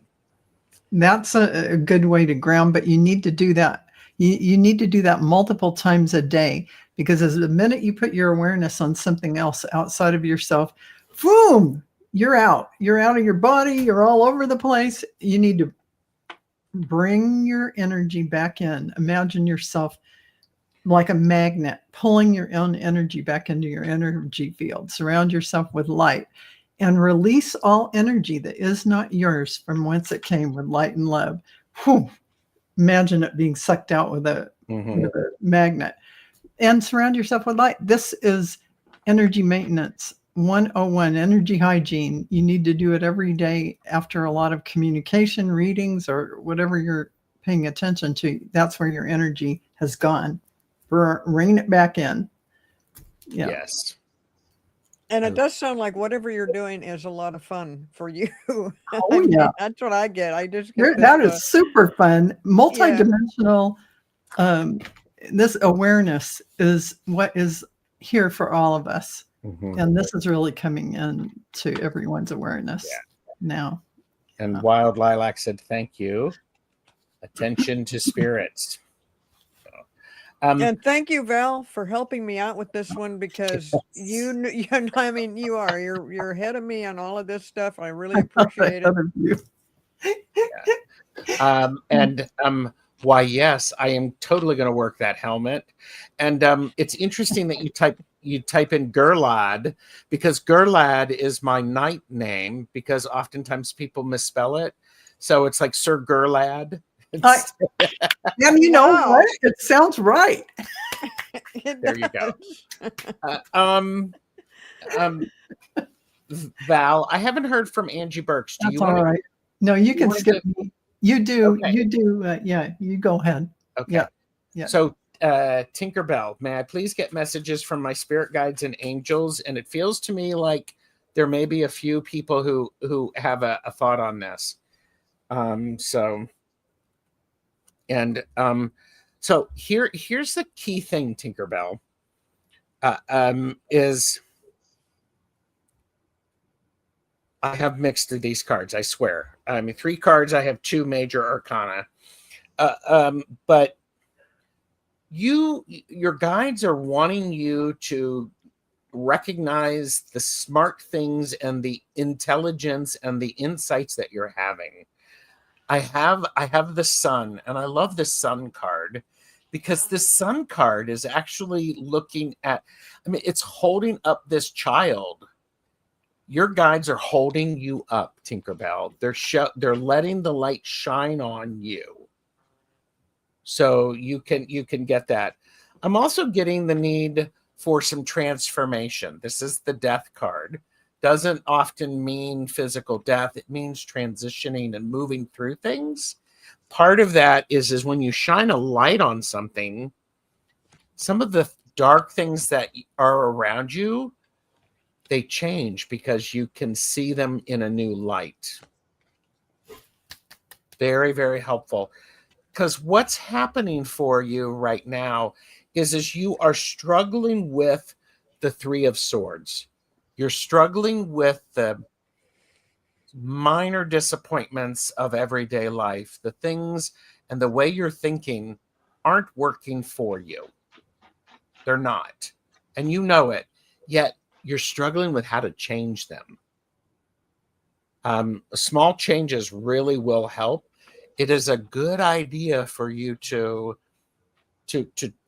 S2: That's a good way to ground, but you need to do that. You need to do that multiple times a day, because as the minute you put your awareness on something else outside of yourself, boom, you're out. You're out of your body. You're all over the place. You need to bring your energy back in. Imagine yourself like a magnet, pulling your own energy back into your energy field. Surround yourself with light and release all energy that is not yours from whence it came, with light and love. Whew. Imagine it being sucked out with a magnet, and surround yourself with light. This is energy maintenance 101, energy hygiene. You need to do it every day after a lot of communication, readings, or whatever you're paying attention to. That's where your energy has gone. Rein it back in. Yeah.
S1: Yes.
S4: And it does sound like whatever you're doing is a lot of fun for you.
S2: Oh, yeah.
S4: That's what I get. I just get
S2: That is super fun. Multidimensional. This awareness is what is here for all of us. And this is really coming into everyone's awareness now.
S1: And Wild Lilac said, thank you. Attention to spirits.
S4: And thank you, Val, for helping me out with this one, because you're ahead of me on all of this stuff. I really appreciate
S1: it. Why, yes, I am totally going to work that helmet. And it's interesting that you type in Gerald, because Gerald is my night name, because oftentimes people misspell it. So it's like Sir Gerald.
S2: And you know what? It sounds right.
S1: There you go. Val, I haven't heard from Angie Burks.
S2: That's all right. No, you can skip me. You do. Okay. You do. You go ahead.
S1: Okay. Yeah. So, Tinkerbell, may I please get messages from my spirit guides and angels? And it feels to me like there may be a few people who have a thought on this. So here's the key thing, Tinkerbell, is I have mixed through these cards, I swear. I mean, 3 cards, I have 2 major arcana. But your guides are wanting you to recognize the smart things and the intelligence and the insights that you're having. I have the sun, and I love the sun card, because this sun card is actually looking at, it's holding up this child. Your guides are holding you up, Tinkerbell. They're letting the light shine on you, so you can get that. I'm also getting the need for some transformation. This is the death card. Doesn't often mean physical death. It means transitioning and moving through things. Part of that is when you shine a light on something, some of the dark things that are around you, they change because you can see them in a new light. Very, very helpful. Because what's happening for you right now is you are struggling with the 3 of Swords. You're struggling with the minor disappointments of everyday life. The things and the way you're thinking aren't working for you. They're not. And you know it. Yet you're struggling with how to change them. Small changes really will help. It is a good idea for you to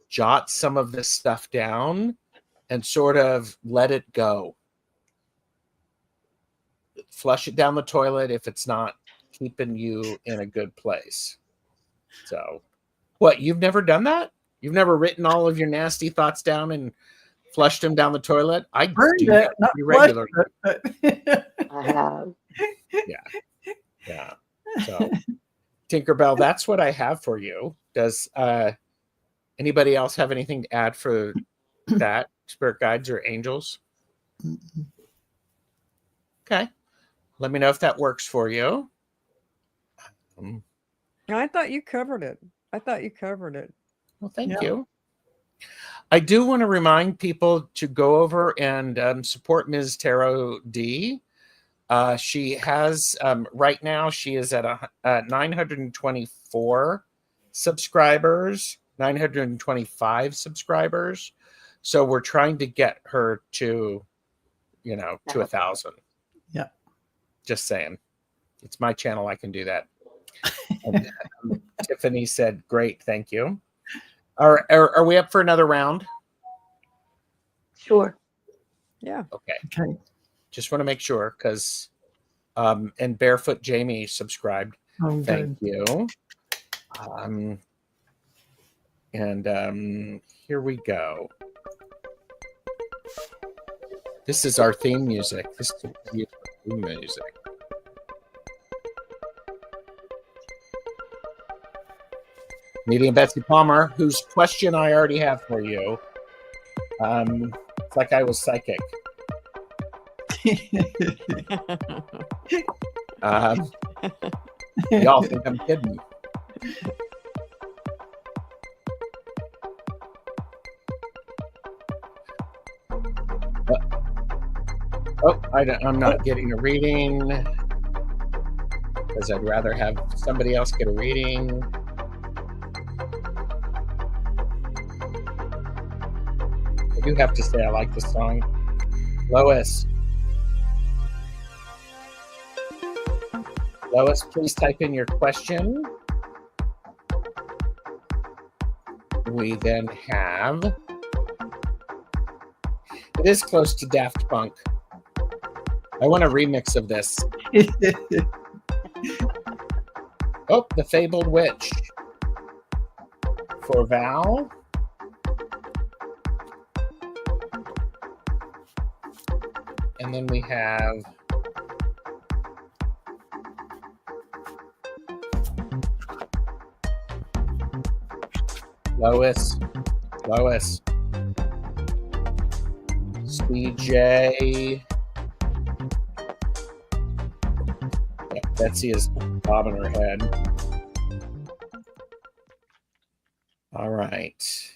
S1: jot some of this stuff down and sort of let it go. Flush it down the toilet if it's not keeping you in a good place. So, what, you've never done that? You've never written all of your nasty thoughts down and flushed them down the toilet? I do that pretty regularly.
S3: I have.
S1: Yeah. So, Tinkerbell, that's what I have for you. Does anybody else have anything to add for that? Spirit guides or angels? Okay. Let me know if that works for you.
S4: I thought you covered it.
S1: Well, thank you. I do want to remind people to go over and support Ms. Tarot D. She has, right now, she is at 924 subscribers, 925 subscribers. So we're trying to get her to 1,000.
S2: Yeah.
S1: Just saying. It's my channel. I can do that. And, Tiffany said, "Great, thank you." Are we up for another round?
S3: Sure.
S4: Yeah.
S1: Okay.
S2: Okay.
S1: Just want to make sure because and Barefoot Jamie subscribed.
S2: Oh,
S1: Thank
S2: good.
S1: you. And here we go. This is our theme music. This is beautiful theme music. Medium Betsy Palmer, whose question I already have for you. It's like I was psychic. Y'all think I'm kidding. I'm not getting a reading because I'd rather have somebody else get a reading. I do have to say I like this song. Lois, please type in your question. We then have, it is close to Daft Punk. I want a remix of this. Oh, The Fabled Witch for Val. And then we have Lois, CJ. Yeah, Betsy is bobbing her head. All right.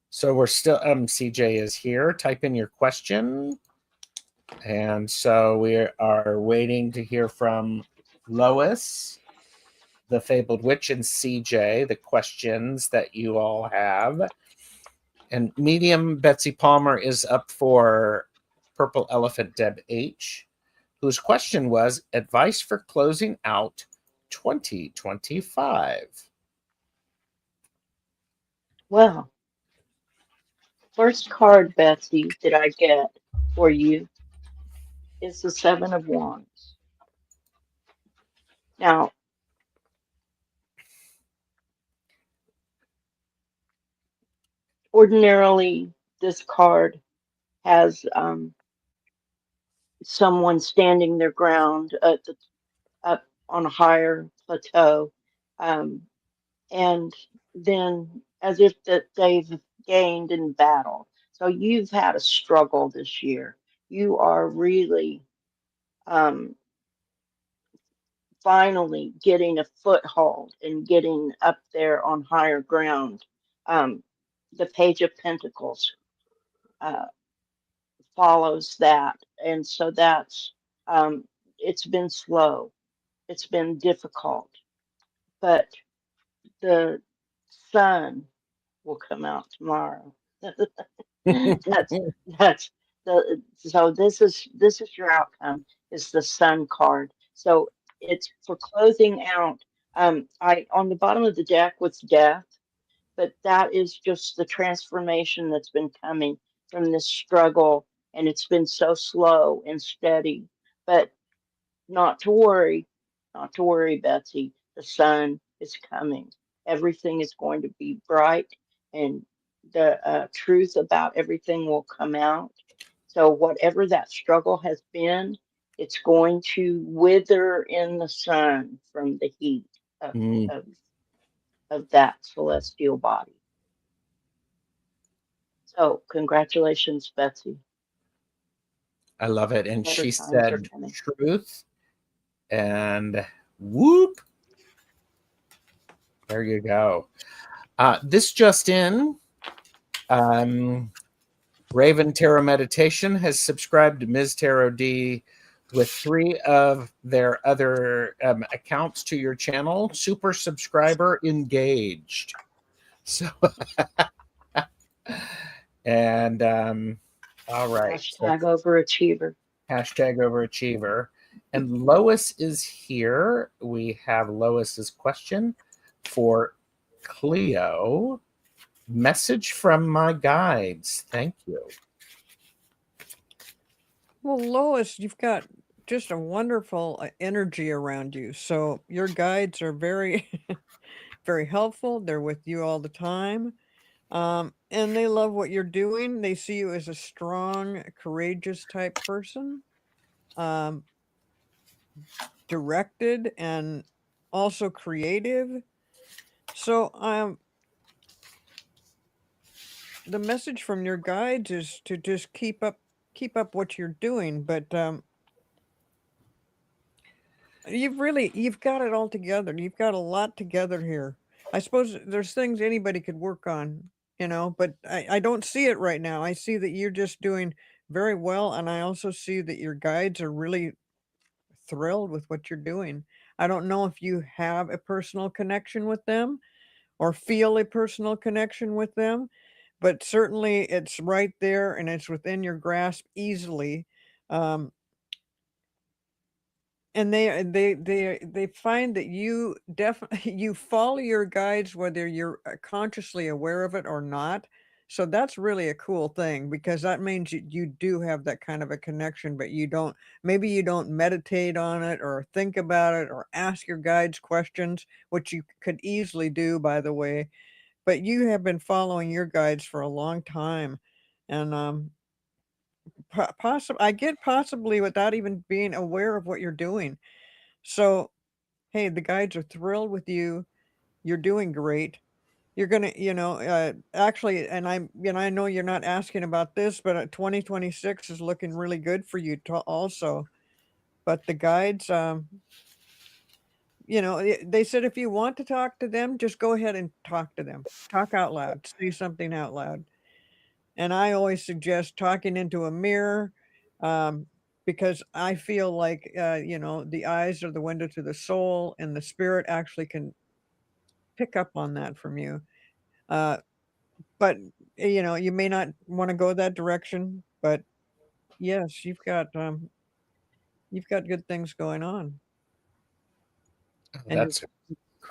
S1: So we're still, CJ is here. Type in your question. And so we are waiting to hear from Lois, the Fabled Witch, and CJ, the questions that you all have. And Medium Betsy Palmer is up for Purple Elephant Deb H, whose question was advice for closing out 2025.
S3: Well, first card, Betsy, that I get for you is the Seven of Wands. Now, ordinarily, this card has someone standing their ground up on a higher plateau, and then as if that they've gained in battle. So you've had a struggle this year. You are really um, finally getting a foothold and getting up there on higher ground. Um, the Page of Pentacles uh, follows that, and so that's it's been slow, it's been difficult, but the sun will come out tomorrow. that's that's the so this is your outcome is the sun card. So it's for closing out. I on the bottom of the deck was death, but that is just the transformation that's been coming from this struggle, and it's been so slow and steady. But not to worry, not to worry, Betsy. The sun is coming. Everything is going to be bright, and the truth about everything will come out. So, whatever that struggle has been, it's going to wither in the sun from the heat of,
S1: Mm,
S3: of, of that celestial body. So, congratulations, Betsy.
S1: I love it. And
S3: Better
S1: she
S3: times are
S1: said
S3: coming.
S1: truth and whoop. There you go. This just in, Raven Tarot Meditation has subscribed to Ms. Tarot D with 3 of their other accounts to your channel. Super subscriber engaged. So, and all right.
S3: Hashtag overachiever.
S1: Hashtag overachiever. And Lois is here. We have Lois's question for Cleo. Message from my guides. Thank you.
S4: Well, Lois, you've got just a wonderful energy around you. So your guides are very, very helpful. They're with you all the time. And they love what you're doing. They see you as a strong, courageous type person, um, directed and also creative. So, the message from your guides is to just keep up what you're doing. But you've got it all together. You've got a lot together here. I suppose there's things anybody could work on, but I don't see it right now. I see that you're just doing very well, and I also see that your guides are really thrilled with what you're doing. I don't know if you have a personal connection with them or feel a personal connection with them, but certainly it's right there and it's within your grasp easily. Um, And they find that you definitely you follow your guides whether you're, consciously aware of it or not. So that's really a cool thing because that means you do have that kind of a connection, but you don't meditate on it or think about it or ask your guides questions, which you could easily do, by the way. But you have been following your guides for a long time, and, I get possibly without even being aware of what you're doing. So, hey, the guides are thrilled with you. You're doing great. You're gonna, actually, and I know you're not asking about this, but 2026 is looking really good for you also. But the guides, they said if you want to talk to them, just go ahead and talk to them. Talk out loud. Say something out loud. And I always suggest talking into a mirror, um, because I feel like, the eyes are the window to the soul, and the spirit actually can pick up on that from you. Uh, but you may not want to go that direction, but yes, you've got good things going on,
S1: Oh,
S4: and you're
S1: that's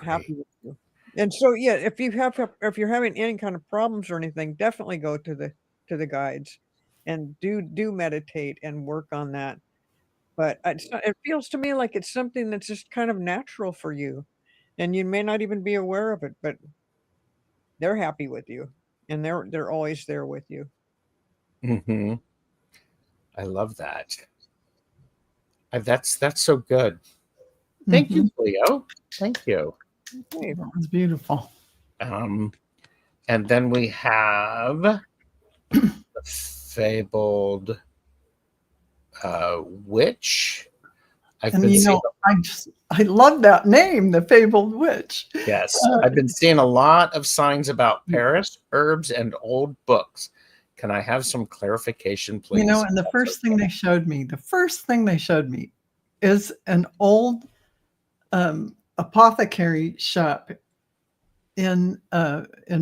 S4: happy
S1: great.
S4: with you. And so, yeah, if you're having any kind of problems or anything, definitely go to the guides and do meditate and work on that. But it feels to me like it's something that's just kind of natural for you, and you may not even be aware of it, but they're happy with you, and they're always there with you.
S1: Hmm. I love that. That's so good. Thank you,
S2: Mhm.
S1: Cleo. Thank you.
S4: Okay.
S2: That was beautiful.
S1: Um, and then we have the fabled witch. I've
S2: And
S1: been seeing,
S2: I love that name, the fabled witch.
S1: yes,
S2: Uh,
S1: I've been seeing a lot of signs about Paris, herbs, and old books. Can I have some clarification, please?
S2: and the
S1: That's
S2: first thing
S1: okay.
S2: the first thing they showed me is an old apothecary shop in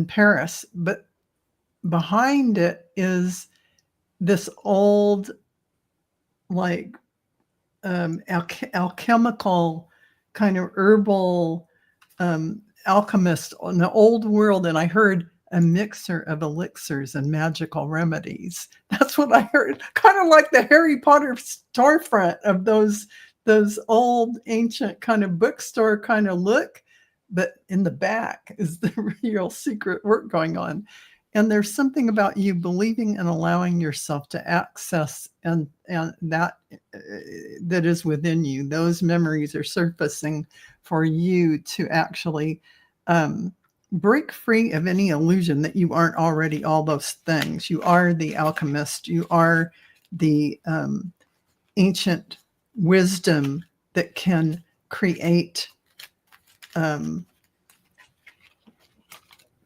S2: Paris, but behind it is this old, like, alchemical kind of herbal alchemist in the old world, and I heard a mixer of elixirs and magical remedies. That's what I heard, kind of like the Harry Potter storefront of those old ancient kind of bookstore kind of look, but in the back is the real secret work going on. And there's something about you believing and allowing yourself to access and that is within you. Those memories are surfacing for you to actually break free of any illusion that you aren't already all those things. You are the alchemist. You are the ancient wisdom that can create um,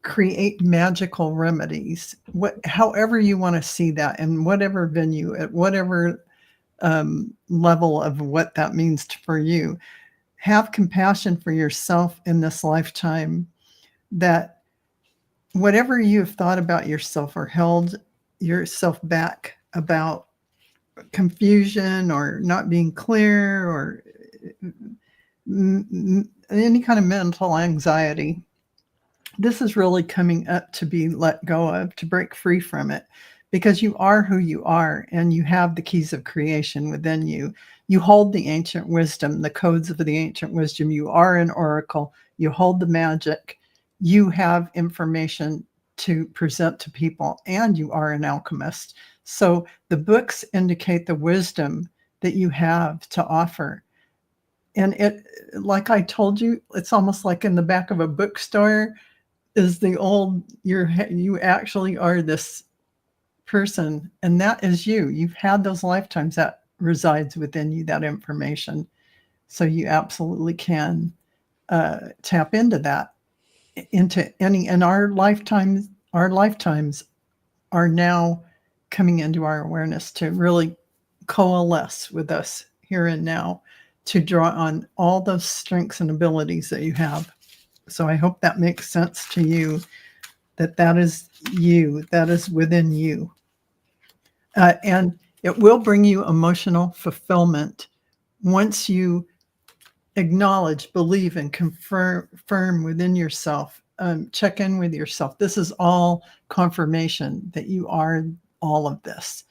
S2: create magical remedies, however you want to see that, in whatever venue, at whatever level of what that means for you. Have compassion for yourself in this lifetime, that whatever you have thought about yourself or held yourself back about, confusion or not being clear or any kind of mental anxiety, this is really coming up to be let go of, to break free from it, because you are who you are and you have the keys of creation within you. You hold the ancient wisdom, the codes of the ancient wisdom. You are an oracle. You hold the magic. You have information to present to people, and you are an alchemist. So the books indicate the wisdom that you have to offer. And it, like I told you, it's almost like in the back of a bookstore is the old, you actually are this person, and that is you. You've had those lifetimes that resides within you, that information. So you absolutely can tap into that, into any, and our lifetimes are now coming into our awareness to really coalesce with us here and now, to draw on all those strengths and abilities that you have. So I hope that makes sense to you, that is you, that is within you. And it will bring you emotional fulfillment once you acknowledge, believe, and confirm within yourself. Check in with yourself. This is all confirmation that you are all of this.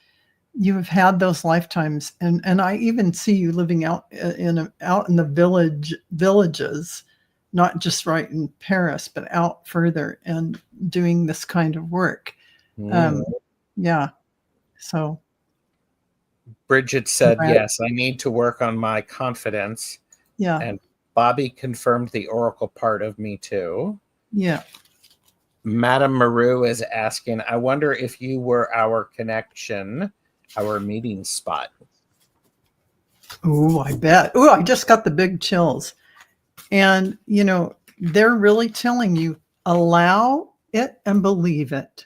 S2: You have had those lifetimes, and I even see you living out in the villages, not just right in Paris, but out further and doing this kind of work. Yeah. So
S1: Bridget said, yes, I need to work on my confidence.
S2: Yeah.
S1: And Bobby confirmed the oracle part of me too.
S2: Yeah.
S1: Madame Maru is asking, I wonder if you were our connection, our meeting spot.
S2: Oh, I bet. Oh, I just got the big chills. And, you know, they're really telling you, allow it and believe it.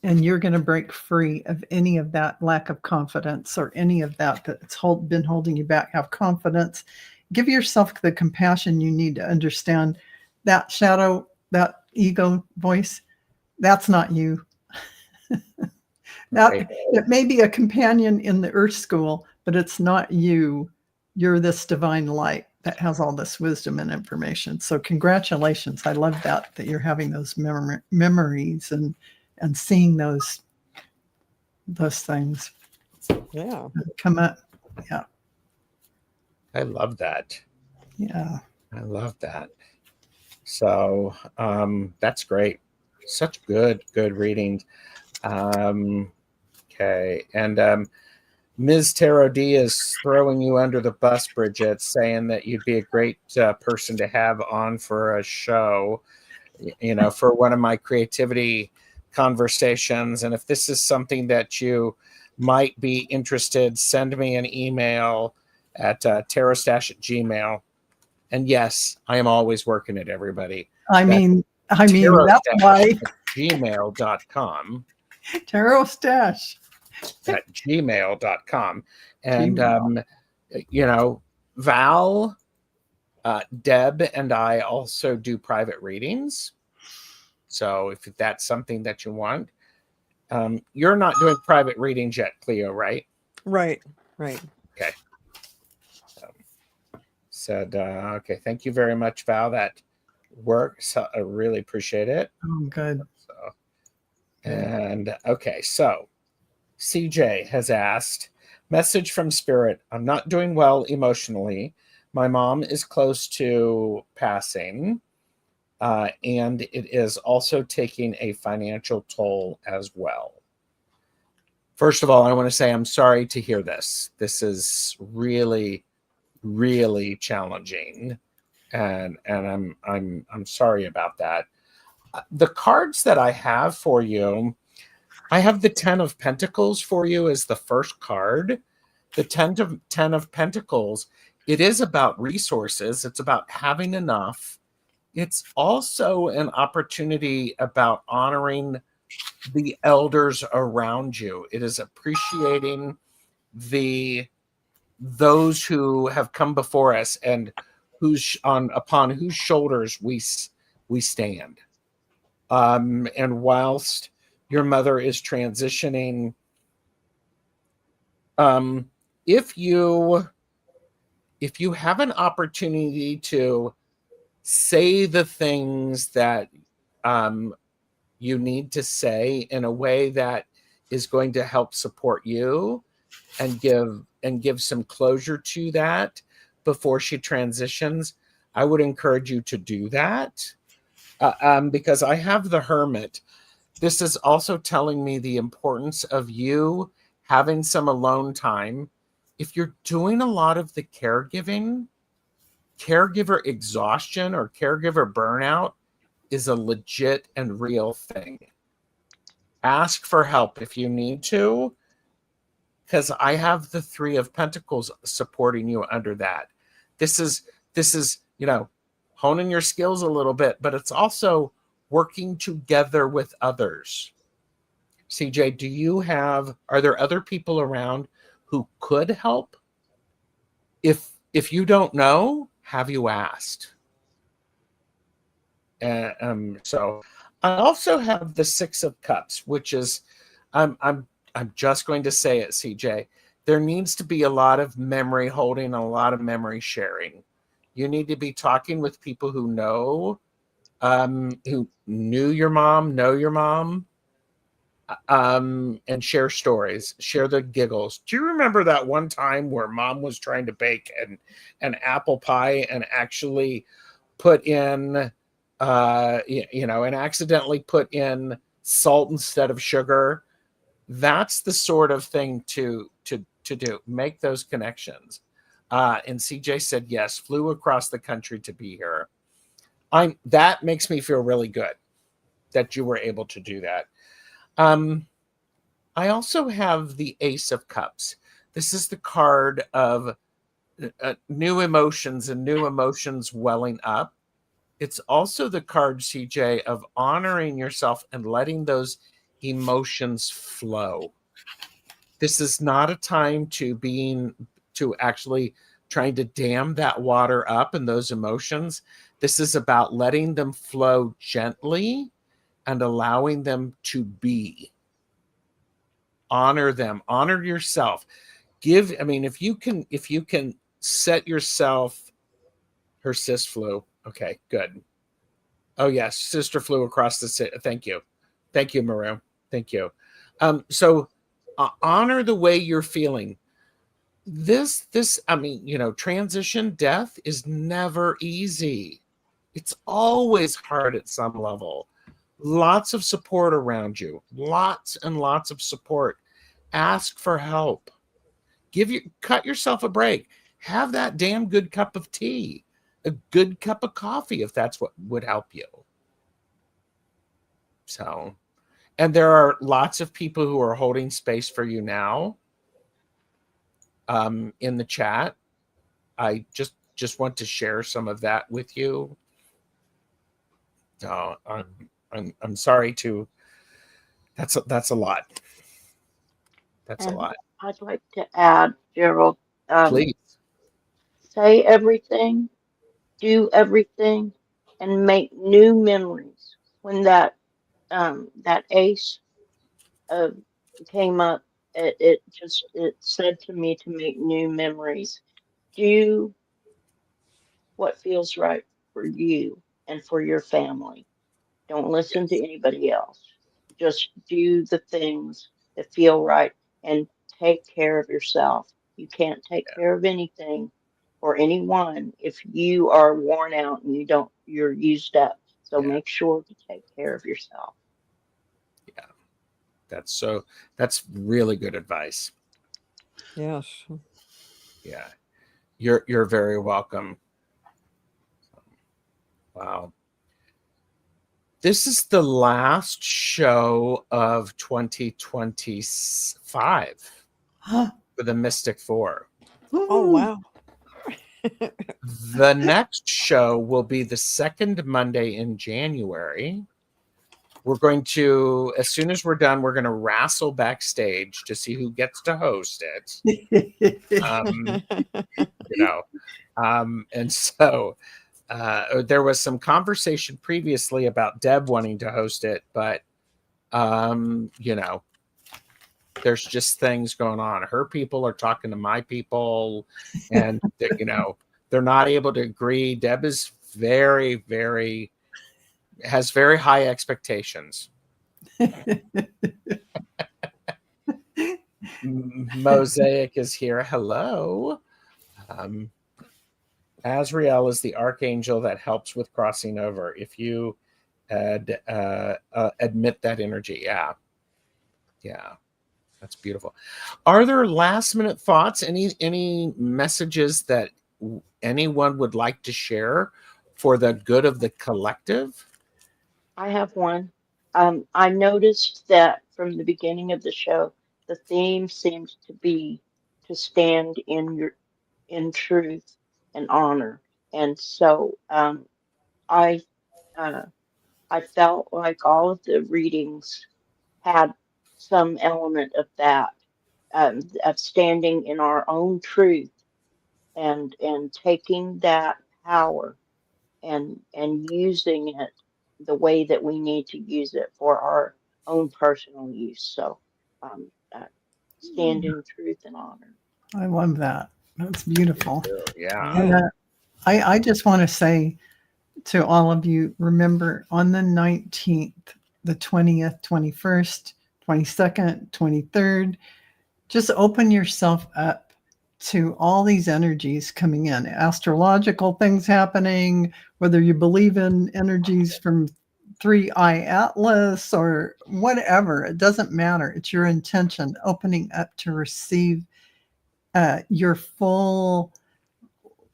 S2: And you're going to break free of any of that lack of confidence or any of that that's been holding you back. Have confidence. Give yourself the compassion you need to understand that shadow, that ego voice. That's not you.
S1: Right.
S2: It may be a companion in the earth school, but it's not you. You're this divine light that has all this wisdom and information. So congratulations. I love that you're having those memories and seeing those things come up. Yeah.
S1: I love that.
S2: Yeah.
S1: I love that. So that's great. Such good readings. Okay. And Ms. Tarot D is throwing you under the bus, Bridget, saying that you'd be a great person to have on for a show, you know, for one of my creativity conversations. And if this is something that you might be interested, send me an email at TarotStache@gmail. And yes, I am always working at everybody.
S2: I mean, that's why.
S1: gmail.com.
S2: TarotStache.
S1: At gmail.com. And, you know, Val, Deb, and I also do private readings. So if that's something that you want, you're not doing private readings yet, Cleo, right?
S4: Right.
S1: Okay. Okay. Thank you very much, Val. That works. I really appreciate it.
S2: Oh, good.
S1: And okay, so CJ has asked, message from Spirit. I'm not doing well emotionally. My mom is close to passing, and it is also taking a financial toll as well. First of all, I want to say I'm sorry to hear this. This is really, really challenging, and I'm sorry about that. The cards that I have for you, I have the 10 of Pentacles for you as the first card. The 10 of Pentacles, it is about resources. It's about having enough. It's also an opportunity about honoring the elders around you. It is appreciating those who have come before us and upon whose shoulders we stand. And whilst your mother is transitioning um, if you have an opportunity to say the things that you need to say in a way that is going to help support you and give some closure to that before she transitions, I would encourage you to do that. Because I have the Hermit. This is also telling me the importance of you having some alone time. If you're doing a lot of the caregiving, caregiver exhaustion or caregiver burnout is a legit and real thing. Ask for help if you need to, because I have the Three of Pentacles supporting you under that. This is honing your skills a little bit, but it's also working together with others. CJ, are there other people around who could help? If you don't know, have you asked? So I also have the Six of Cups, which is, I'm just going to say it, CJ. There needs to be a lot of memory holding, a lot of memory sharing. You need to be talking with people who knew your mom, know your mom, and share stories, share the giggles. Do you remember that one time where mom was trying to bake an apple pie and actually put in and accidentally put in salt instead of sugar? That's the sort of thing to do. Make those connections. And CJ said yes, flew across the country to be here. That makes me feel really good that you were able to do that. I also have the Ace of Cups. This is the card of new emotions and new emotions welling up. It's also the card, CJ, of honoring yourself and letting those emotions flow. This is not a time to actually trying to dam that water up and those emotions. This is about letting them flow gently and allowing them to be. Honor them, honor yourself. If you can set yourself, her sis flew. Okay, good. Oh yes, sister flew across the city. Thank you, Maru. Thank you. So honor the way you're feeling. This transition, death is never easy. It's always hard at some level. Lots of support around you. Lots and lots of support. Ask for help. Cut yourself a break. Have that damn good cup of tea, a good cup of coffee, if that's what would help you. So, and there are lots of people who are holding space for you now. In the chat, I just want to share some of that with you. I'm sorry to. That's a lot. That's a lot.
S3: I'd like to add, Gerald,
S1: Please.
S3: say everything, do everything, and make new memories. When that ace came up, it said to me to make new memories. Do what feels right for you and for your family. Don't listen to anybody else. Just do the things that feel right and take care of yourself. You can't take care of anything or anyone if you are worn out and you're used up. So make sure to take care of yourself.
S1: Yeah. That's really good advice.
S4: Yes.
S1: Yeah. You're very welcome. Wow. This is the last show of 2025 for the Mystic Four.
S4: Oh, wow.
S1: The next show will be the second Monday in January. We're going to, as soon as we're done, we're going to wrestle backstage to see who gets to host it. And so there was some conversation previously about Deb wanting to host it, but there's just things going on. Her people are talking to my people, and they're not able to agree. Deb is very, very has very high expectations. Mosaic is here. Hello. Azrael is the archangel that helps with crossing over. If you admit that energy, yeah, that's beautiful. Are there last minute thoughts? Any messages that anyone would like to share for the good of the collective?
S3: I have one. I noticed that from the beginning of the show, the theme seems to be to stand in truth and honor. And so I uh, I felt like all of the readings had some element of that, of standing in our own truth and taking that power and using it the way that we need to use it for our own personal use. So stand in truth and honor.
S2: I love that. That's beautiful.
S1: Yeah.
S2: And I just want to say to all of you, remember on the 19th, the 20th, 21st, 22nd, 23rd, just open yourself up to all these energies coming in, astrological things happening, whether you believe in energies from 3i Atlas or whatever, it doesn't matter. It's your intention, opening up to receive your full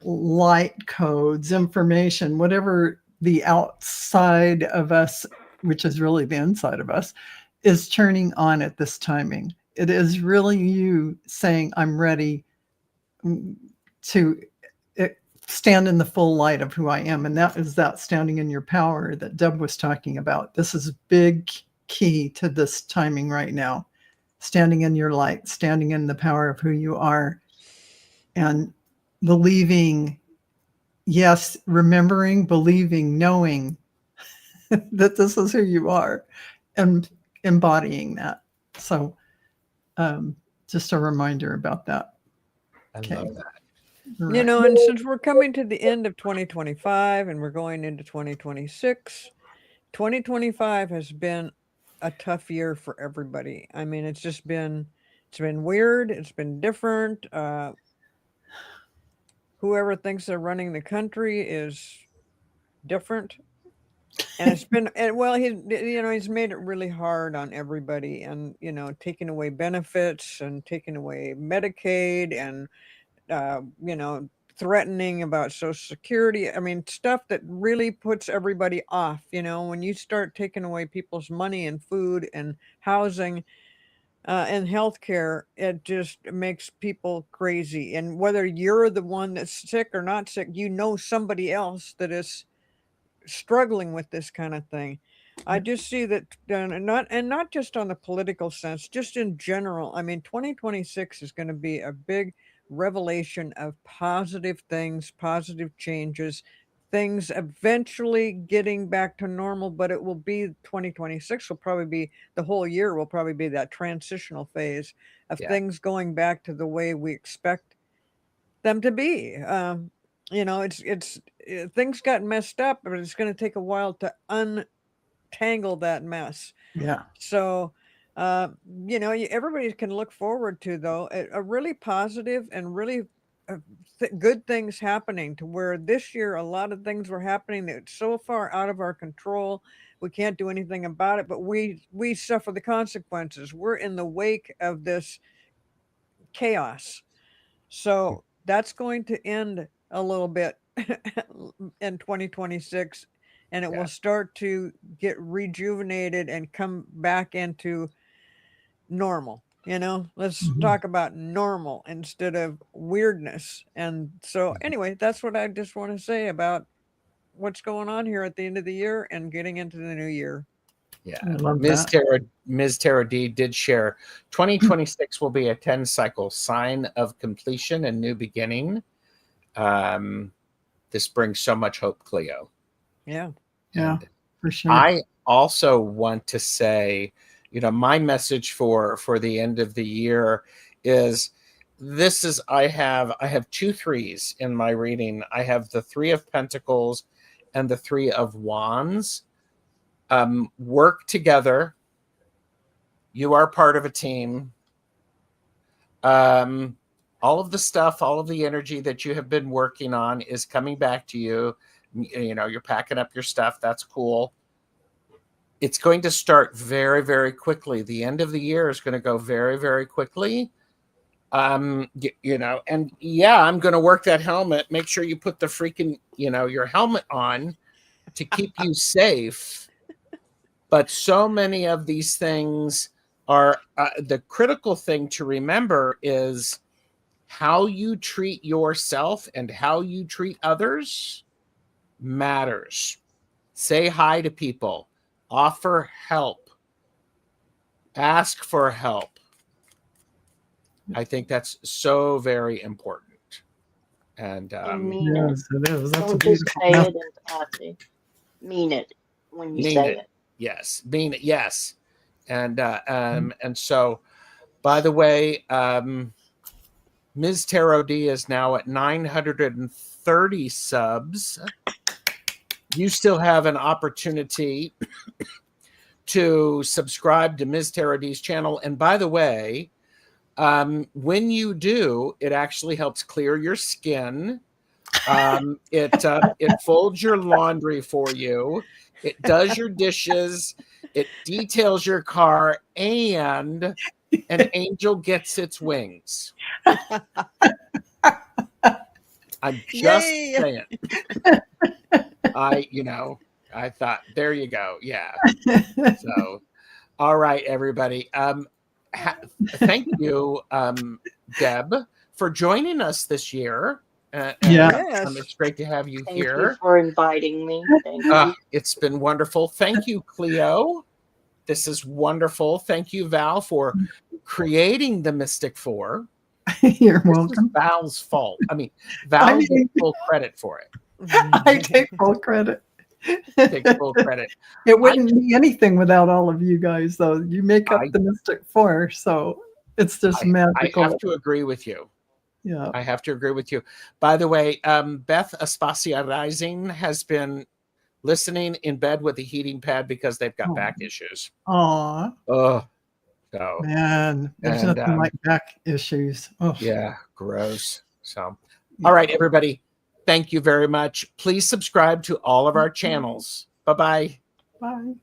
S2: light codes, information, whatever the outside of us, which is really the inside of us, is turning on at this timing. It is really you saying, I'm ready to stand in the full light of who I am. And that is that standing in your power that Deb was talking about. This is a big key to this timing right now. Standing in your light, standing in the power of who you are, and believing, yes, remembering, believing, knowing that this is who you are and embodying that. So just a reminder about that.
S1: I love that.
S2: Right.
S4: And since we're coming to the end of 2025 and we're going into 2026, 2025 has been a tough year for everybody. I mean, it's been weird. It's been different. Whoever thinks they're running the country is different. And it's been, well, he's made it really hard on everybody, and, taking away benefits and taking away Medicaid and, threatening about Social Security. I mean, stuff that really puts everybody off, when you start taking away people's money and food and housing and healthcare, it just makes people crazy. And whether you're the one that's sick or not sick, somebody else that is struggling with this kind of thing. I just see that, not just on the political sense, just in general. I mean, 2026 is going to be a big revelation of positive things, positive changes, things eventually getting back to normal. But it will be 2026 will probably be the whole year will probably be that transitional phase of things going back to the way we expect them to be. It's things got messed up, but it's going to take a while to untangle that mess.
S2: Yeah.
S4: So, everybody can look forward to, though, a really positive and really good things happening, to where this year a lot of things were happening that's so far out of our control. We can't do anything about it, but we suffer the consequences. We're in the wake of this chaos. So that's going to end a little bit in 2026, and it will start to get rejuvenated and come back into normal. Let's talk about normal instead of weirdness. And so anyway, that's what I just want to say about what's going on here at the end of the year and getting into the new year.
S1: Yeah.
S2: I love
S1: Ms. Tara D did share 2026 will be a 10 cycle sign of completion and new beginning. This brings so much hope, Cleo.
S4: Yeah.
S2: Yeah,
S1: And
S2: for sure.
S1: I also want to say my message for the end of the year is I have 2 3s in my reading. I have the 3 of Pentacles and the 3 of Wands. Work together. You are part of a team. All of the stuff, all of the energy that you have been working on is coming back to you. You're packing up your stuff. That's cool. It's going to start very, very quickly. The end of the year is going to go very, very quickly. And yeah, I'm going to work that helmet. Make sure you put the freaking, your helmet on to keep you safe. But so many of these things are the critical thing to remember is how you treat yourself and how you treat others matters. Say hi to people, offer help, ask for help. I think that's so very important. And
S3: mean it.
S2: Yes, it is. That's a
S3: Don't just
S2: beautiful
S3: say
S2: message.
S3: it in passing. Mean it when you
S1: mean
S3: say
S1: it.
S3: it.
S1: Yes, mean it. Yes. And so, by the way, Ms. Tarot D is now at 930 subs. You still have an opportunity to subscribe to Ms. Tarot D's channel. And by the way, when you do, it actually helps clear your skin. It folds your laundry for you. It does your dishes. It details your car, and an angel gets its wings. I'm just
S4: Yay!
S1: saying. I thought, there you go. Yeah. So, all right, everybody. Thank you, Deb, for joining us this year.
S2: Yeah.
S4: Yes.
S1: It's great to have you
S3: Thank you
S1: here.
S3: for inviting me. Thank you.
S1: It's been wonderful. Thank you, Cleo. This is wonderful. Thank you, Val, for creating the Mystic Four.
S2: You're
S1: This is
S2: welcome.
S1: Val's fault. I mean, Val
S2: mean-
S1: gets full credit for it.
S2: I take full credit.
S1: Takes full credit.
S2: It wouldn't be anything without all of you guys, though. You make up the Mystic Four, so it's just magical.
S1: I have to agree with you.
S2: Yeah.
S1: I have to agree with you. By the way, Beth Aspasia Rising has been listening in bed with a heating pad because they've got back issues.
S2: Aw.
S1: Oh, so
S2: Man, there's nothing like back issues. Oh.
S1: Yeah, gross. So, all right, everybody. Thank you very much. Please subscribe to all of our channels. Bye-bye.
S2: Bye.